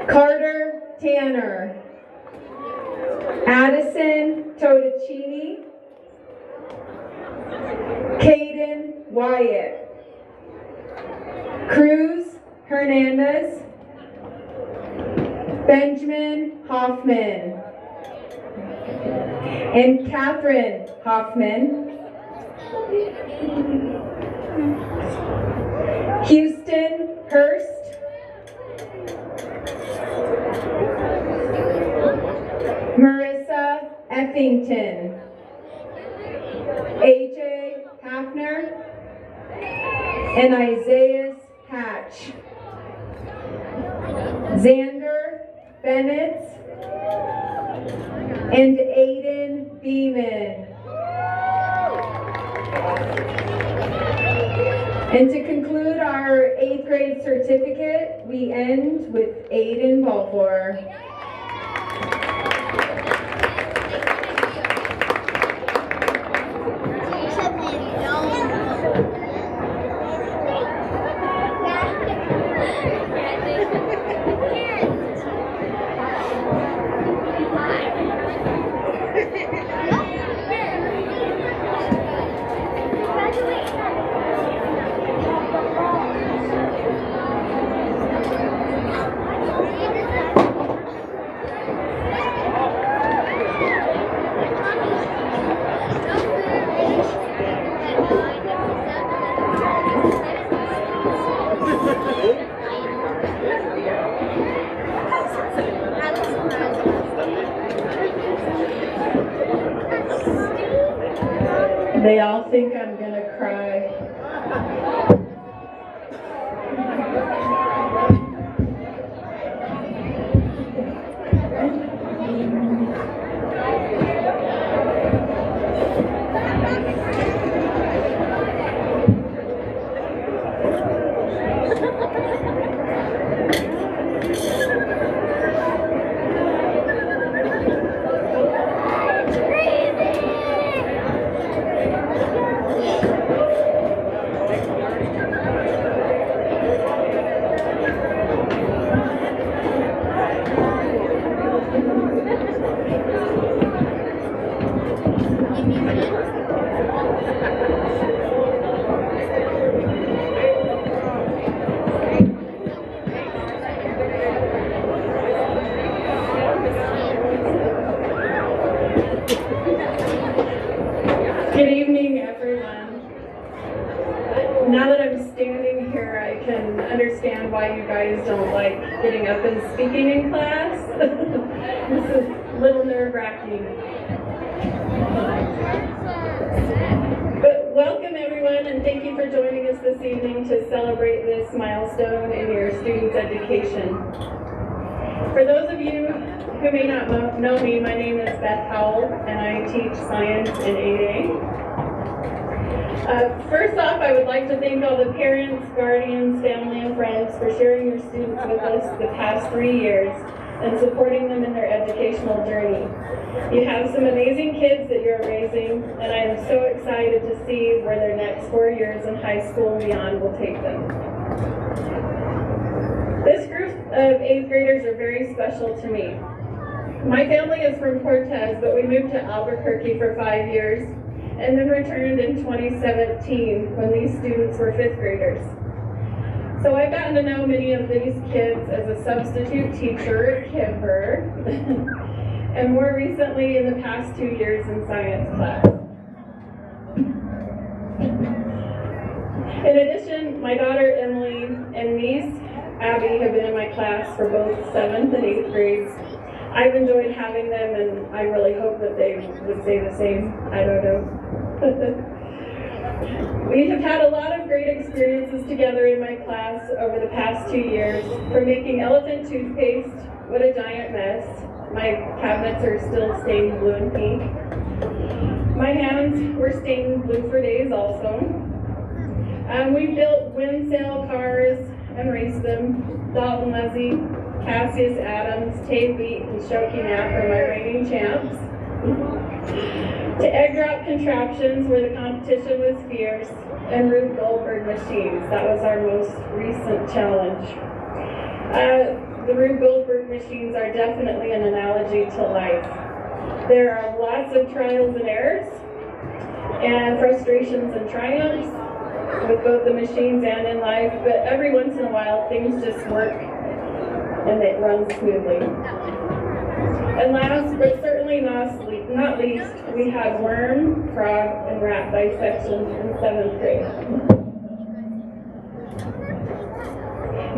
Carter Tanner. Addison Todicini, Caden Wyatt, Cruz Hernandez, Benjamin Hoffman, and Catherine Hoffman. Houston Hurst, Marissa Effington, AJ Hafner, and Isaiah Hatch. Xander Bennett and Aiden Beeman. And to conclude our 8th grade certificate, we end with Aiden Balfour. They all think I'm gonna cry. Good evening, everyone. Now that I'm standing here, I can understand why you guys don't like getting up and speaking in class. This is a little nerve-wracking. But welcome, everyone, and thank you for joining us this evening to celebrate this milestone in your students' education. For those of you who may not know me, my name is Beth Howell, and I teach science in 8A. First off, I would like to thank all the parents, guardians, family, and friends for sharing your students with us the past 3 years and supporting them in their educational journey. You have some amazing kids that you're raising, and I am so excited to see where their next 4 years in high school and beyond will take them. This group of 8th graders are very special to me. My family is from Cortez, but we moved to Albuquerque for 5 years and then returned in 2017 when these students were 5th graders. So I've gotten to know many of these kids as a substitute teacher at Kemper and more recently in the past 2 years in science class. In addition, my daughter Emily and niece Abby have been in my class for both 7th and 8th grades. I've enjoyed having them, and I really hope that they would say the same. I don't know. We have had a lot of great experiences together in my class over the past 2 years, from making elephant toothpaste, what a giant mess. My cabinets are still stained blue and pink. My hands were stained blue for days also. We built wind sail cars and raced them. Dalton Leslie, Cassius Adams, Tay Beat, and Shoki Knapp are my reigning champs. To egg drop contraptions where the competition was fierce, and Rube Goldberg machines. That was our most recent challenge. The Rube Goldberg machines are definitely an analogy to life. There are lots of trials and errors, and frustrations and triumphs with both the machines and in life, but every once in a while things just work and it runs smoothly. And last but certainly not least, we had worm, frog, and rat dissections in 7th grade.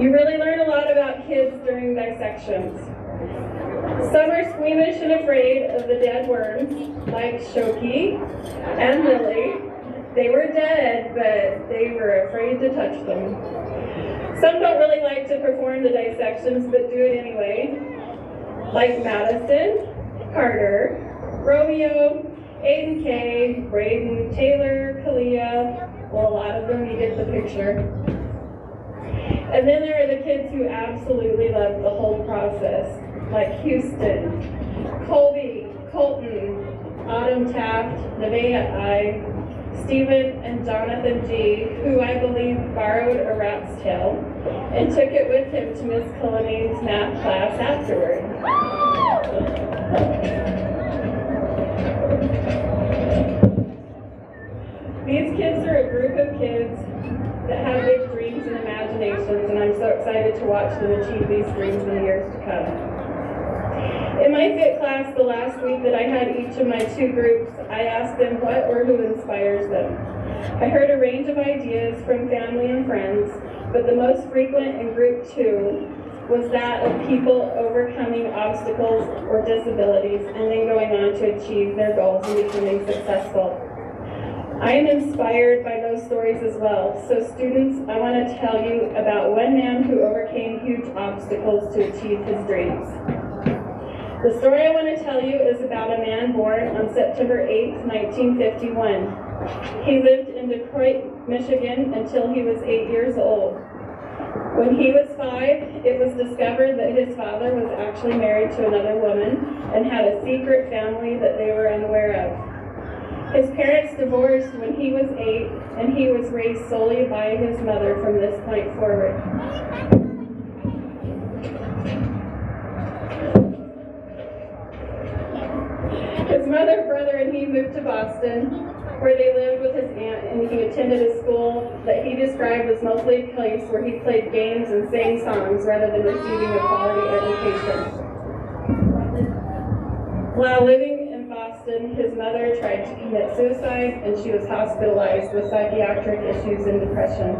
You really learn a lot about kids during dissections. Some are squeamish and afraid of the dead worms, like Shoki and Lily. They were dead, but they were afraid to touch them. Some don't really like to perform the dissections, but do it anyway, like Madison, Carter, Romeo, Aiden Kay, Braden, Taylor, Kalia. Well, a lot of them, you get the picture. And then there are the kids who absolutely love the whole process, like Houston, Colby, Colton, Autumn Taft, Nevaeh I, Stephen and Jonathan G., who I believe borrowed a rat's tail and took it with him to Miss Culline's math class afterward. These kids are a group of kids that have big dreams and imaginations, and I'm so excited to watch them achieve these dreams in the years to come. In my FIT class the last week that I had each of my 2 groups, I asked them what or who inspires them. I heard a range of ideas from family and friends, but the most frequent in group 2 was that of people overcoming obstacles or disabilities and then going on to achieve their goals and becoming successful. I am inspired by those stories as well. So students, I want to tell you about one man who overcame huge obstacles to achieve his dreams. The story I want to tell you is about a man born on September 8, 1951. He lived in Detroit, Michigan until he was 8 years old. When he was 5, it was discovered that his father was actually married to another woman and had a secret family that they were unaware of. His parents divorced when he was 8, and he was raised solely by his mother from this point forward. His mother, brother, and he moved to Boston, where they lived with his aunt, and he attended a school that he described as mostly a place where he played games and sang songs rather than receiving a quality education. While living in Boston, his mother tried to commit suicide, and she was hospitalized with psychiatric issues and depression.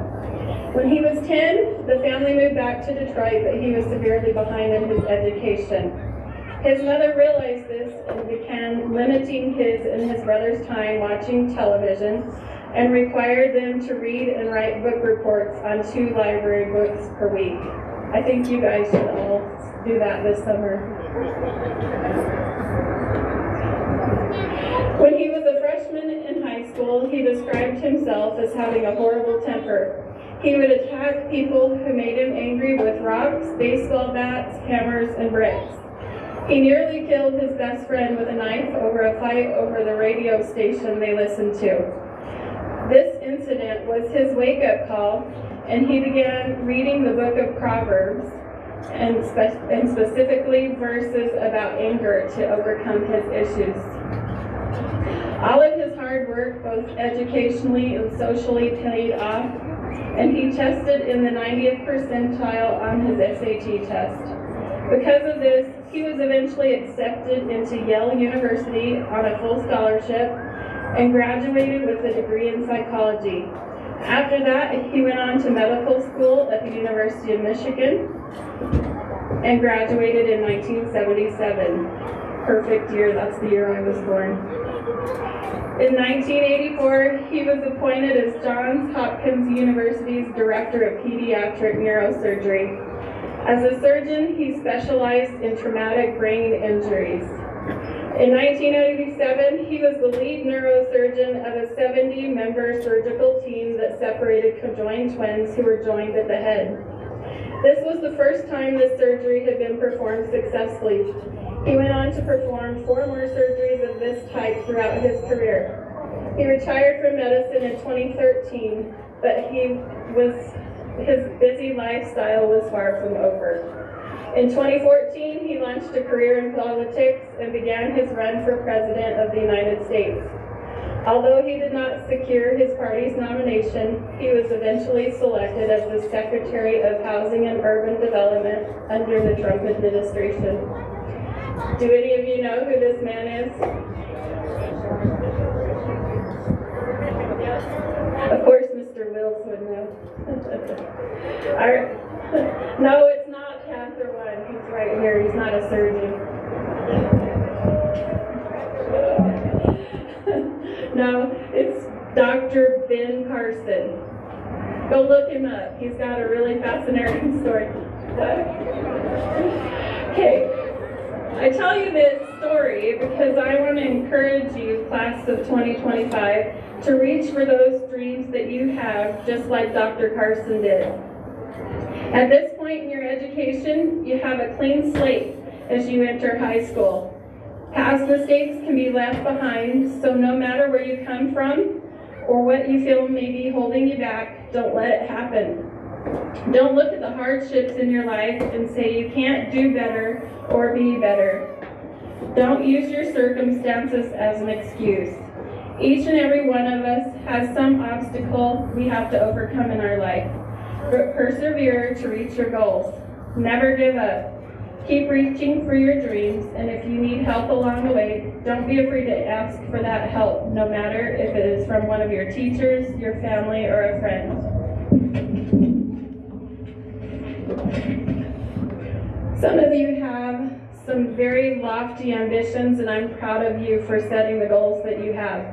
When he was 10, the family moved back to Detroit, but he was severely behind in his education. His mother realized this and began limiting his and his brother's time watching television and required them to read and write book reports on 2 library books per week. I think you guys should all do that this summer. When he was a freshman in high school, he described himself as having a horrible temper. He would attack people who made him angry with rocks, baseball bats, hammers, and bricks. He nearly killed his best friend with a knife over a fight over the radio station they listened to. This incident was his wake-up call, and he began reading the book of Proverbs, and specifically verses about anger to overcome his issues. All of his hard work, both educationally and socially, paid off, and he tested in the 90th percentile on his SAT test. Because of this, he was eventually accepted into Yale University on a full scholarship and graduated with a degree in psychology. After that, he went on to medical school at the University of Michigan and graduated in 1977. Perfect year, that's the year I was born. In 1984, he was appointed as Johns Hopkins University's Director of Pediatric Neurosurgery. As a surgeon, he specialized in traumatic brain injuries. In 1987, he was the lead neurosurgeon of a 70-member surgical team that separated conjoined twins who were joined at the head. This was the first time this surgery had been performed successfully. He went on to perform 4 more surgeries of this type throughout his career. He retired from medicine in 2013, but his busy lifestyle was far from over. In 2014, he launched a career in politics and began his run for President of the United States. Although he did not secure his party's nomination, he was eventually selected as the Secretary of Housing and Urban Development under the Trump administration. Do any of you know who this man is? Of course, Mr. Wills would know. No, it's not Cather One. He's right here. He's not a surgeon. No, it's Dr. Ben Carson. Go look him up. He's got a really fascinating story. Okay, I tell you this story because I want to encourage you, class of 2025, to reach for those dreams that you have, just like Dr. Carson did. At this point in your education, you have a clean slate as you enter high school. Past mistakes can be left behind, so no matter where you come from or what you feel may be holding you back, don't let it happen. Don't look at the hardships in your life and say you can't do better or be better. Don't use your circumstances as an excuse. Each and every one of us has some obstacle we have to overcome in our life. But persevere to reach your goals. Never give up. Keep reaching for your dreams, and if you need help along the way, don't be afraid to ask for that help, no matter if it is from one of your teachers, your family, or a friend. Some of you have some very lofty ambitions, and I'm proud of you for setting the goals that you have.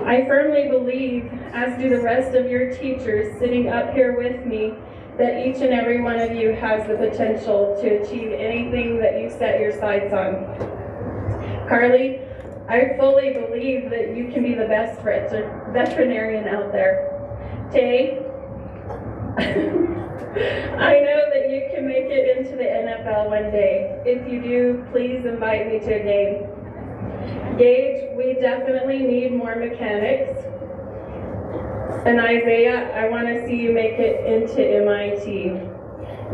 I firmly believe, as do the rest of your teachers sitting up here with me, that each and every one of you has the potential to achieve anything that you set your sights on. Carly, I fully believe that you can be the best veterinarian out there. Tay, I know that you can make it into the NFL one day. If you do, please invite me to a game. Gage, we definitely need more mechanics. And Isaiah, I want to see you make it into MIT.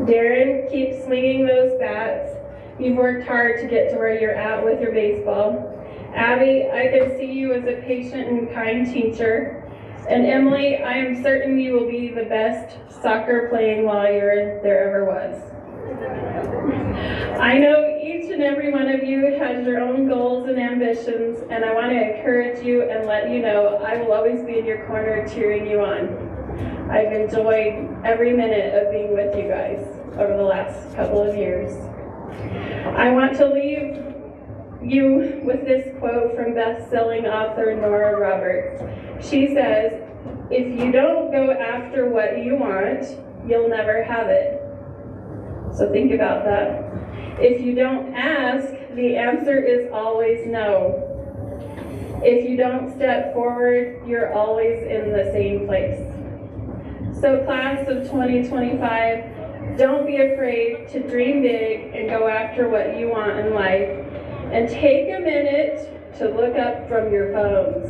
Darren, keep swinging those bats. You've worked hard to get to where you're at with your baseball. Abby, I can see you as a patient and kind teacher. And Emily, I am certain you will be the best soccer playing lawyer there ever was. I know each and every one of you has your own goals and ambitions, and I want to encourage you and let you know I will always be in your corner cheering you on. I've enjoyed every minute of being with you guys over the last couple of years. I want to leave you with this quote from best-selling author Nora Roberts. She says, "If you don't go after what you want, you'll never have it." So think about that. If you don't ask, the answer is always no. If you don't step forward, you're always in the same place. So class of 2025, don't be afraid to dream big and go after what you want in life. And take a minute to look up from your phones.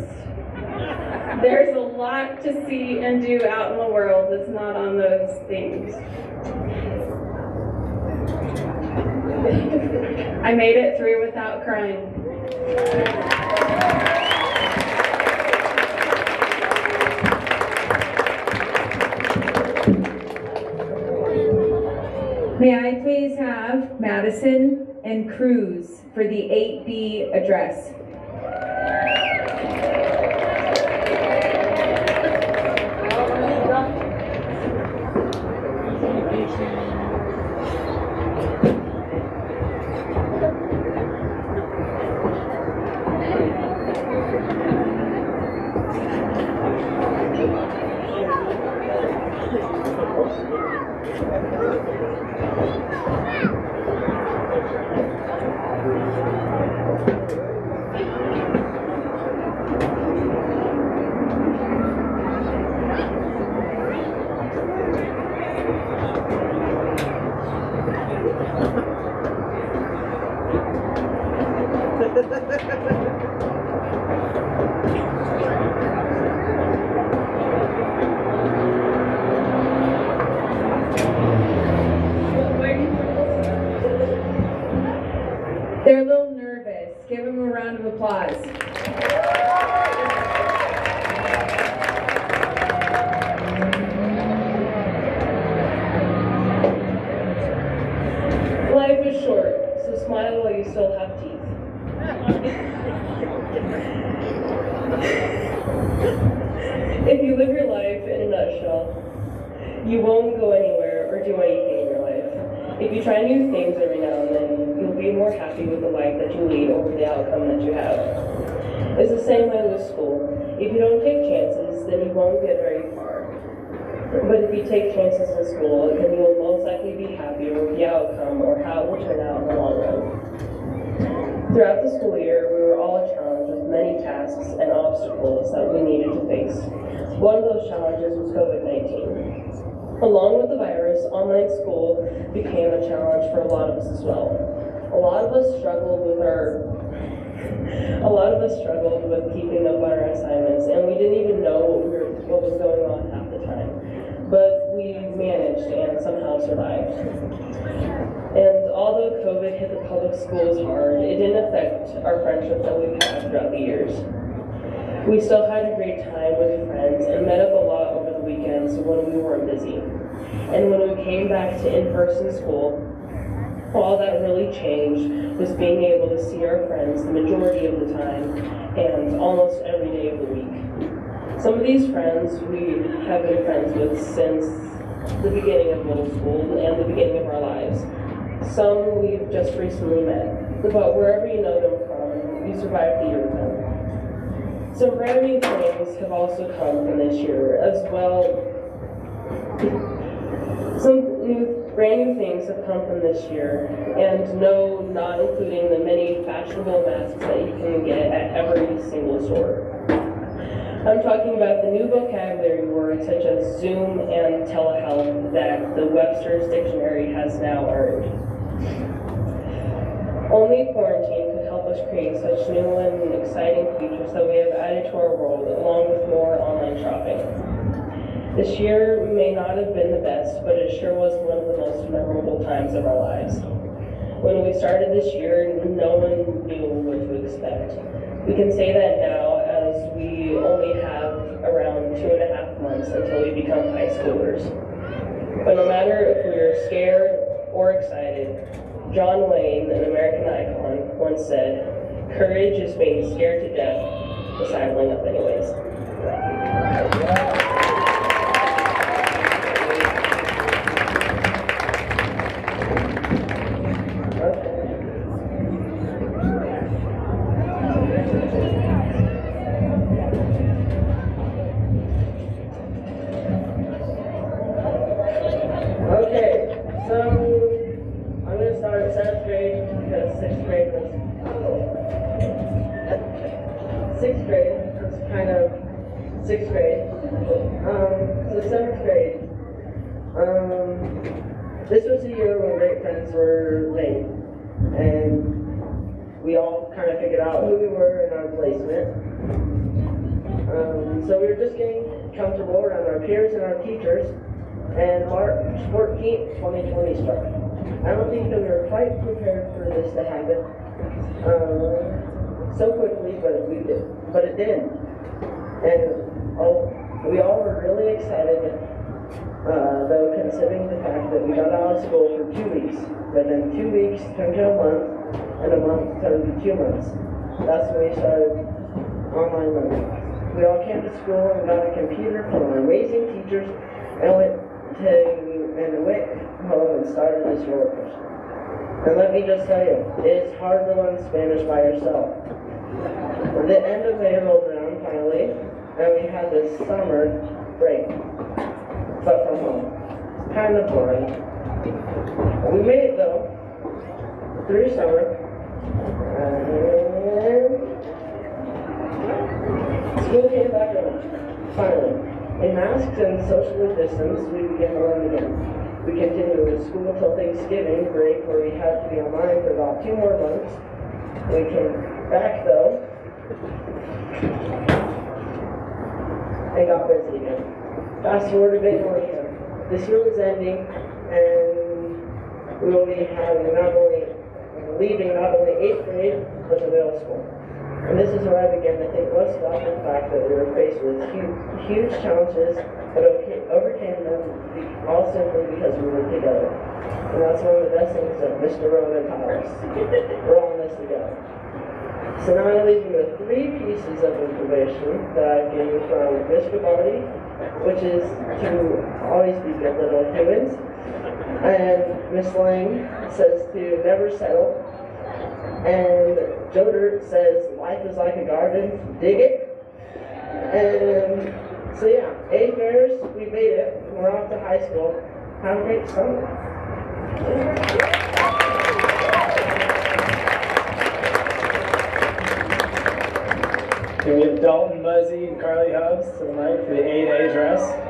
There's a lot to see and do out in the world that's not on those things. I made it through without crying. May I please have Madison and Cruz for the 8B address. If you live your life in a nutshell, you won't go anywhere or do anything in your life. If you try new things every now and then, you'll be more happy with the life that you lead over the outcome that you have. It's the same way with school. If you don't take chances, then you won't get very far. But if you take chances in school, then you will most likely be happier with the outcome or how it will turn out in the long run. Throughout the school year, we were all challenged with many tasks and obstacles that we needed to face. One of those challenges was COVID-19. Along with the virus, online school became a challenge for a lot of us as well. A lot of us struggled with keeping up on our assignments, and we didn't even know what was going on half the time. But we managed and somehow survived. And although COVID hit the public schools hard, it didn't affect our friendships that we've had throughout the years. We still had a great time with friends and met up a lot over the weekends when we weren't busy. And when we came back to in-person school, all that really changed was being able to see our friends the majority of the time and almost every day of the week. Some of these friends we have been friends with since the beginning of middle school and the beginning of our lives. Some we've just recently met, but wherever you know them from, you survived the year with them. Some brand new things have also come from this year as well. Brand new things have come from this year, and no, not including the many fashionable masks that you can get at every single store. I'm talking about the new vocabulary words such as Zoom and telehealth that the Webster's Dictionary has now earned. Only quarantine could help us create such new and exciting features that we have added to our world, along with more online shopping. This year may not have been the best, but it sure was one of the most memorable times of our lives. When we started this year, no one knew what to expect. We can say that now as we only have around 2.5 months until we become high schoolers. But no matter if we are scared or excited, John Wayne, an American icon, once said, "Courage is being scared to death, but sidling up anyways." This was a year when great friends were made, and we all kind of figured out who we were in our placement. So we were just getting comfortable around our peers and our teachers, and March 14th, 2020 struck. I don't think that we were quite prepared for this to happen so quickly, but it did. And we all were really excited. Though considering the fact that we got out of school for 2 weeks, but then 2 weeks turned to a month, and a month turned to 2 months. That's when we started online learning. We all came to school and got a computer from our amazing teachers and went home and started this roller coaster. And let me just tell you, it's hard to learn Spanish by yourself. The end of May rolled around finally, and we had this summer break. But from home. Kind of boring. We made it though, through summer, and school came back on, finally. In masks and socially distanced, we began to learn again. We continued with school until Thanksgiving break, where we had to be online for about 2 more months. We came back though, and got busy again. Fast forward a bit more here. This year was ending, and we will be leaving not only 8th grade, but the middle school. And this is where I began to think most about the fact that we were faced with huge challenges, but overcame them all simply because we were together. And that's one of the best things that Mr. Rowan taught us. We're all in this together. So now I'm leaving with 3 pieces of information that I gained from Miss Gabardi, which is to always be good little humans. And Miss Lang says to never settle. And Joe Dirt says life is like a garden, dig it. And so yeah, 8th graders, we made it. We're off to high school. Have a great summer. Can we have Dalton, Muzzy, and Carly Hubbs to the mic for the 8A dress?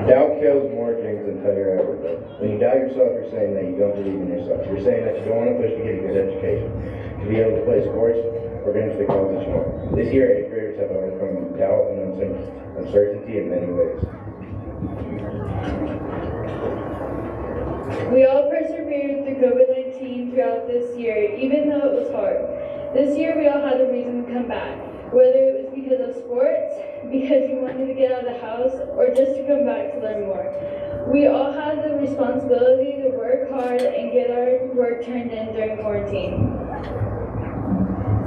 Doubt kills more dreams than failure ever does. When you doubt yourself, you're saying that you don't believe in yourself. You're saying that you don't want to push to get a good education, to be able to play sports, or get into the college you want. This year, 8th graders have overcome doubt and uncertainty in many ways. We all persevered through COVID-19 throughout this year, even though it was hard. This year, we all had a reason to come back, whether it was because of sports, because you wanted to get out of the house, or just to come back to learn more. We all had the responsibility to work hard and get our work turned in during quarantine.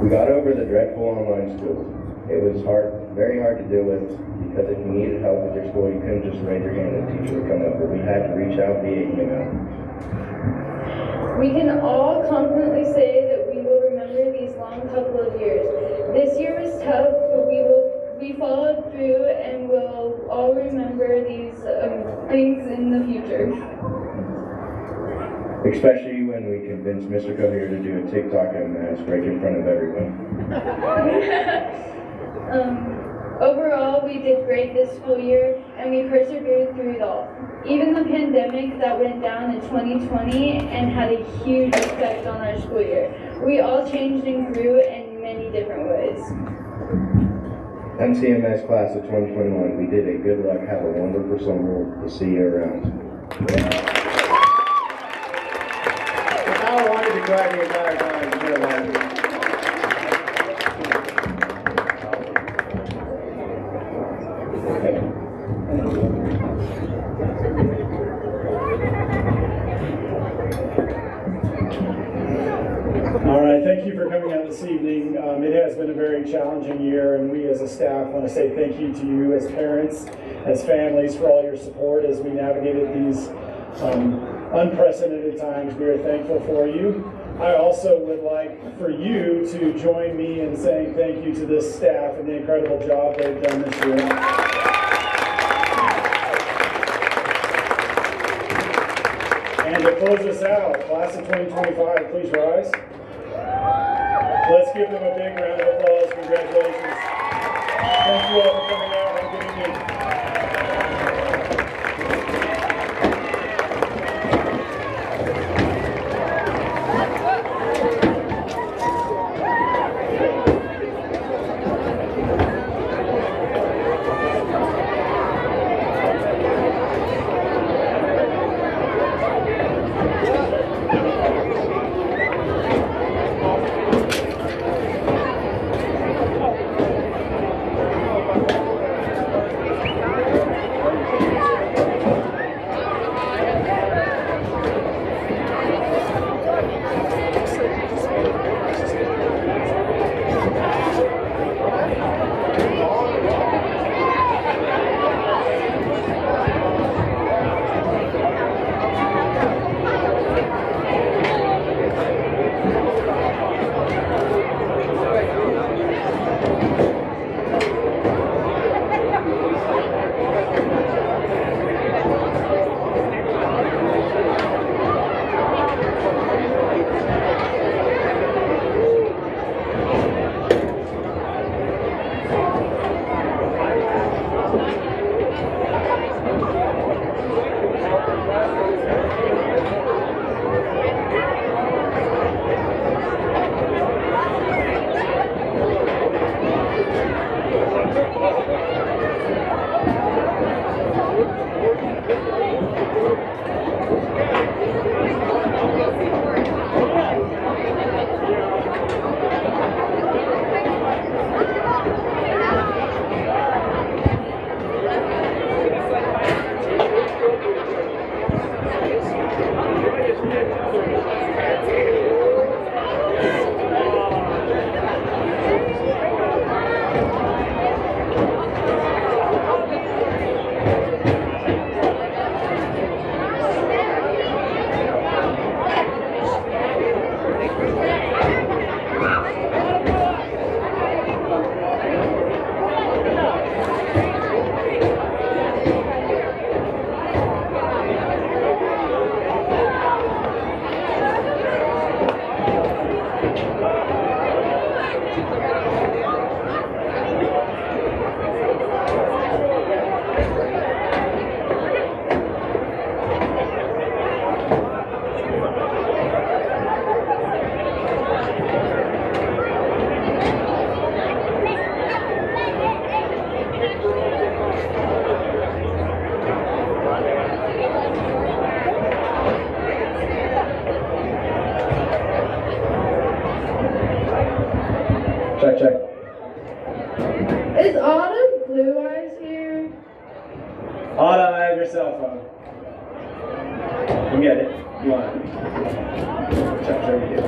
We got over the dreadful online school. It was hard, very hard to deal with, because if you needed help with your school, you couldn't just raise your hand and the teacher would come over. We had to reach out via email. We can all confidently say that we will remember these long couple of years. This year was tough, but we followed through and we'll all remember these things in the future. Especially when we convinced Mr. Cohier to do a TikTok mask right in front of everyone. Overall, we did great this school year, and we persevered through it all. Even the pandemic that went down in 2020 and had a huge effect on our school year. We all changed and grew in many different ways. M-CMS class of 2021, we did it. Good luck. Have a wonderful summer. We'll see you around. I wanted to cry the entire time. All right, thank you for coming out this evening. It has been a very challenging year, and we as a staff want to say thank you to you as parents, as families, for all your support as we navigated these unprecedented times. We are thankful for you. I also would like for you to join me in saying thank you to this staff and the incredible job they've done this year. And to close us out, class of 2025, please rise. Let's give them a big round of applause. Congratulations. Thank you all for coming out. Have a good evening. Check, check. Is Autumn Blue Eyes here? Autumn, I have your cell phone. You get it. You want it. Check, sure you do.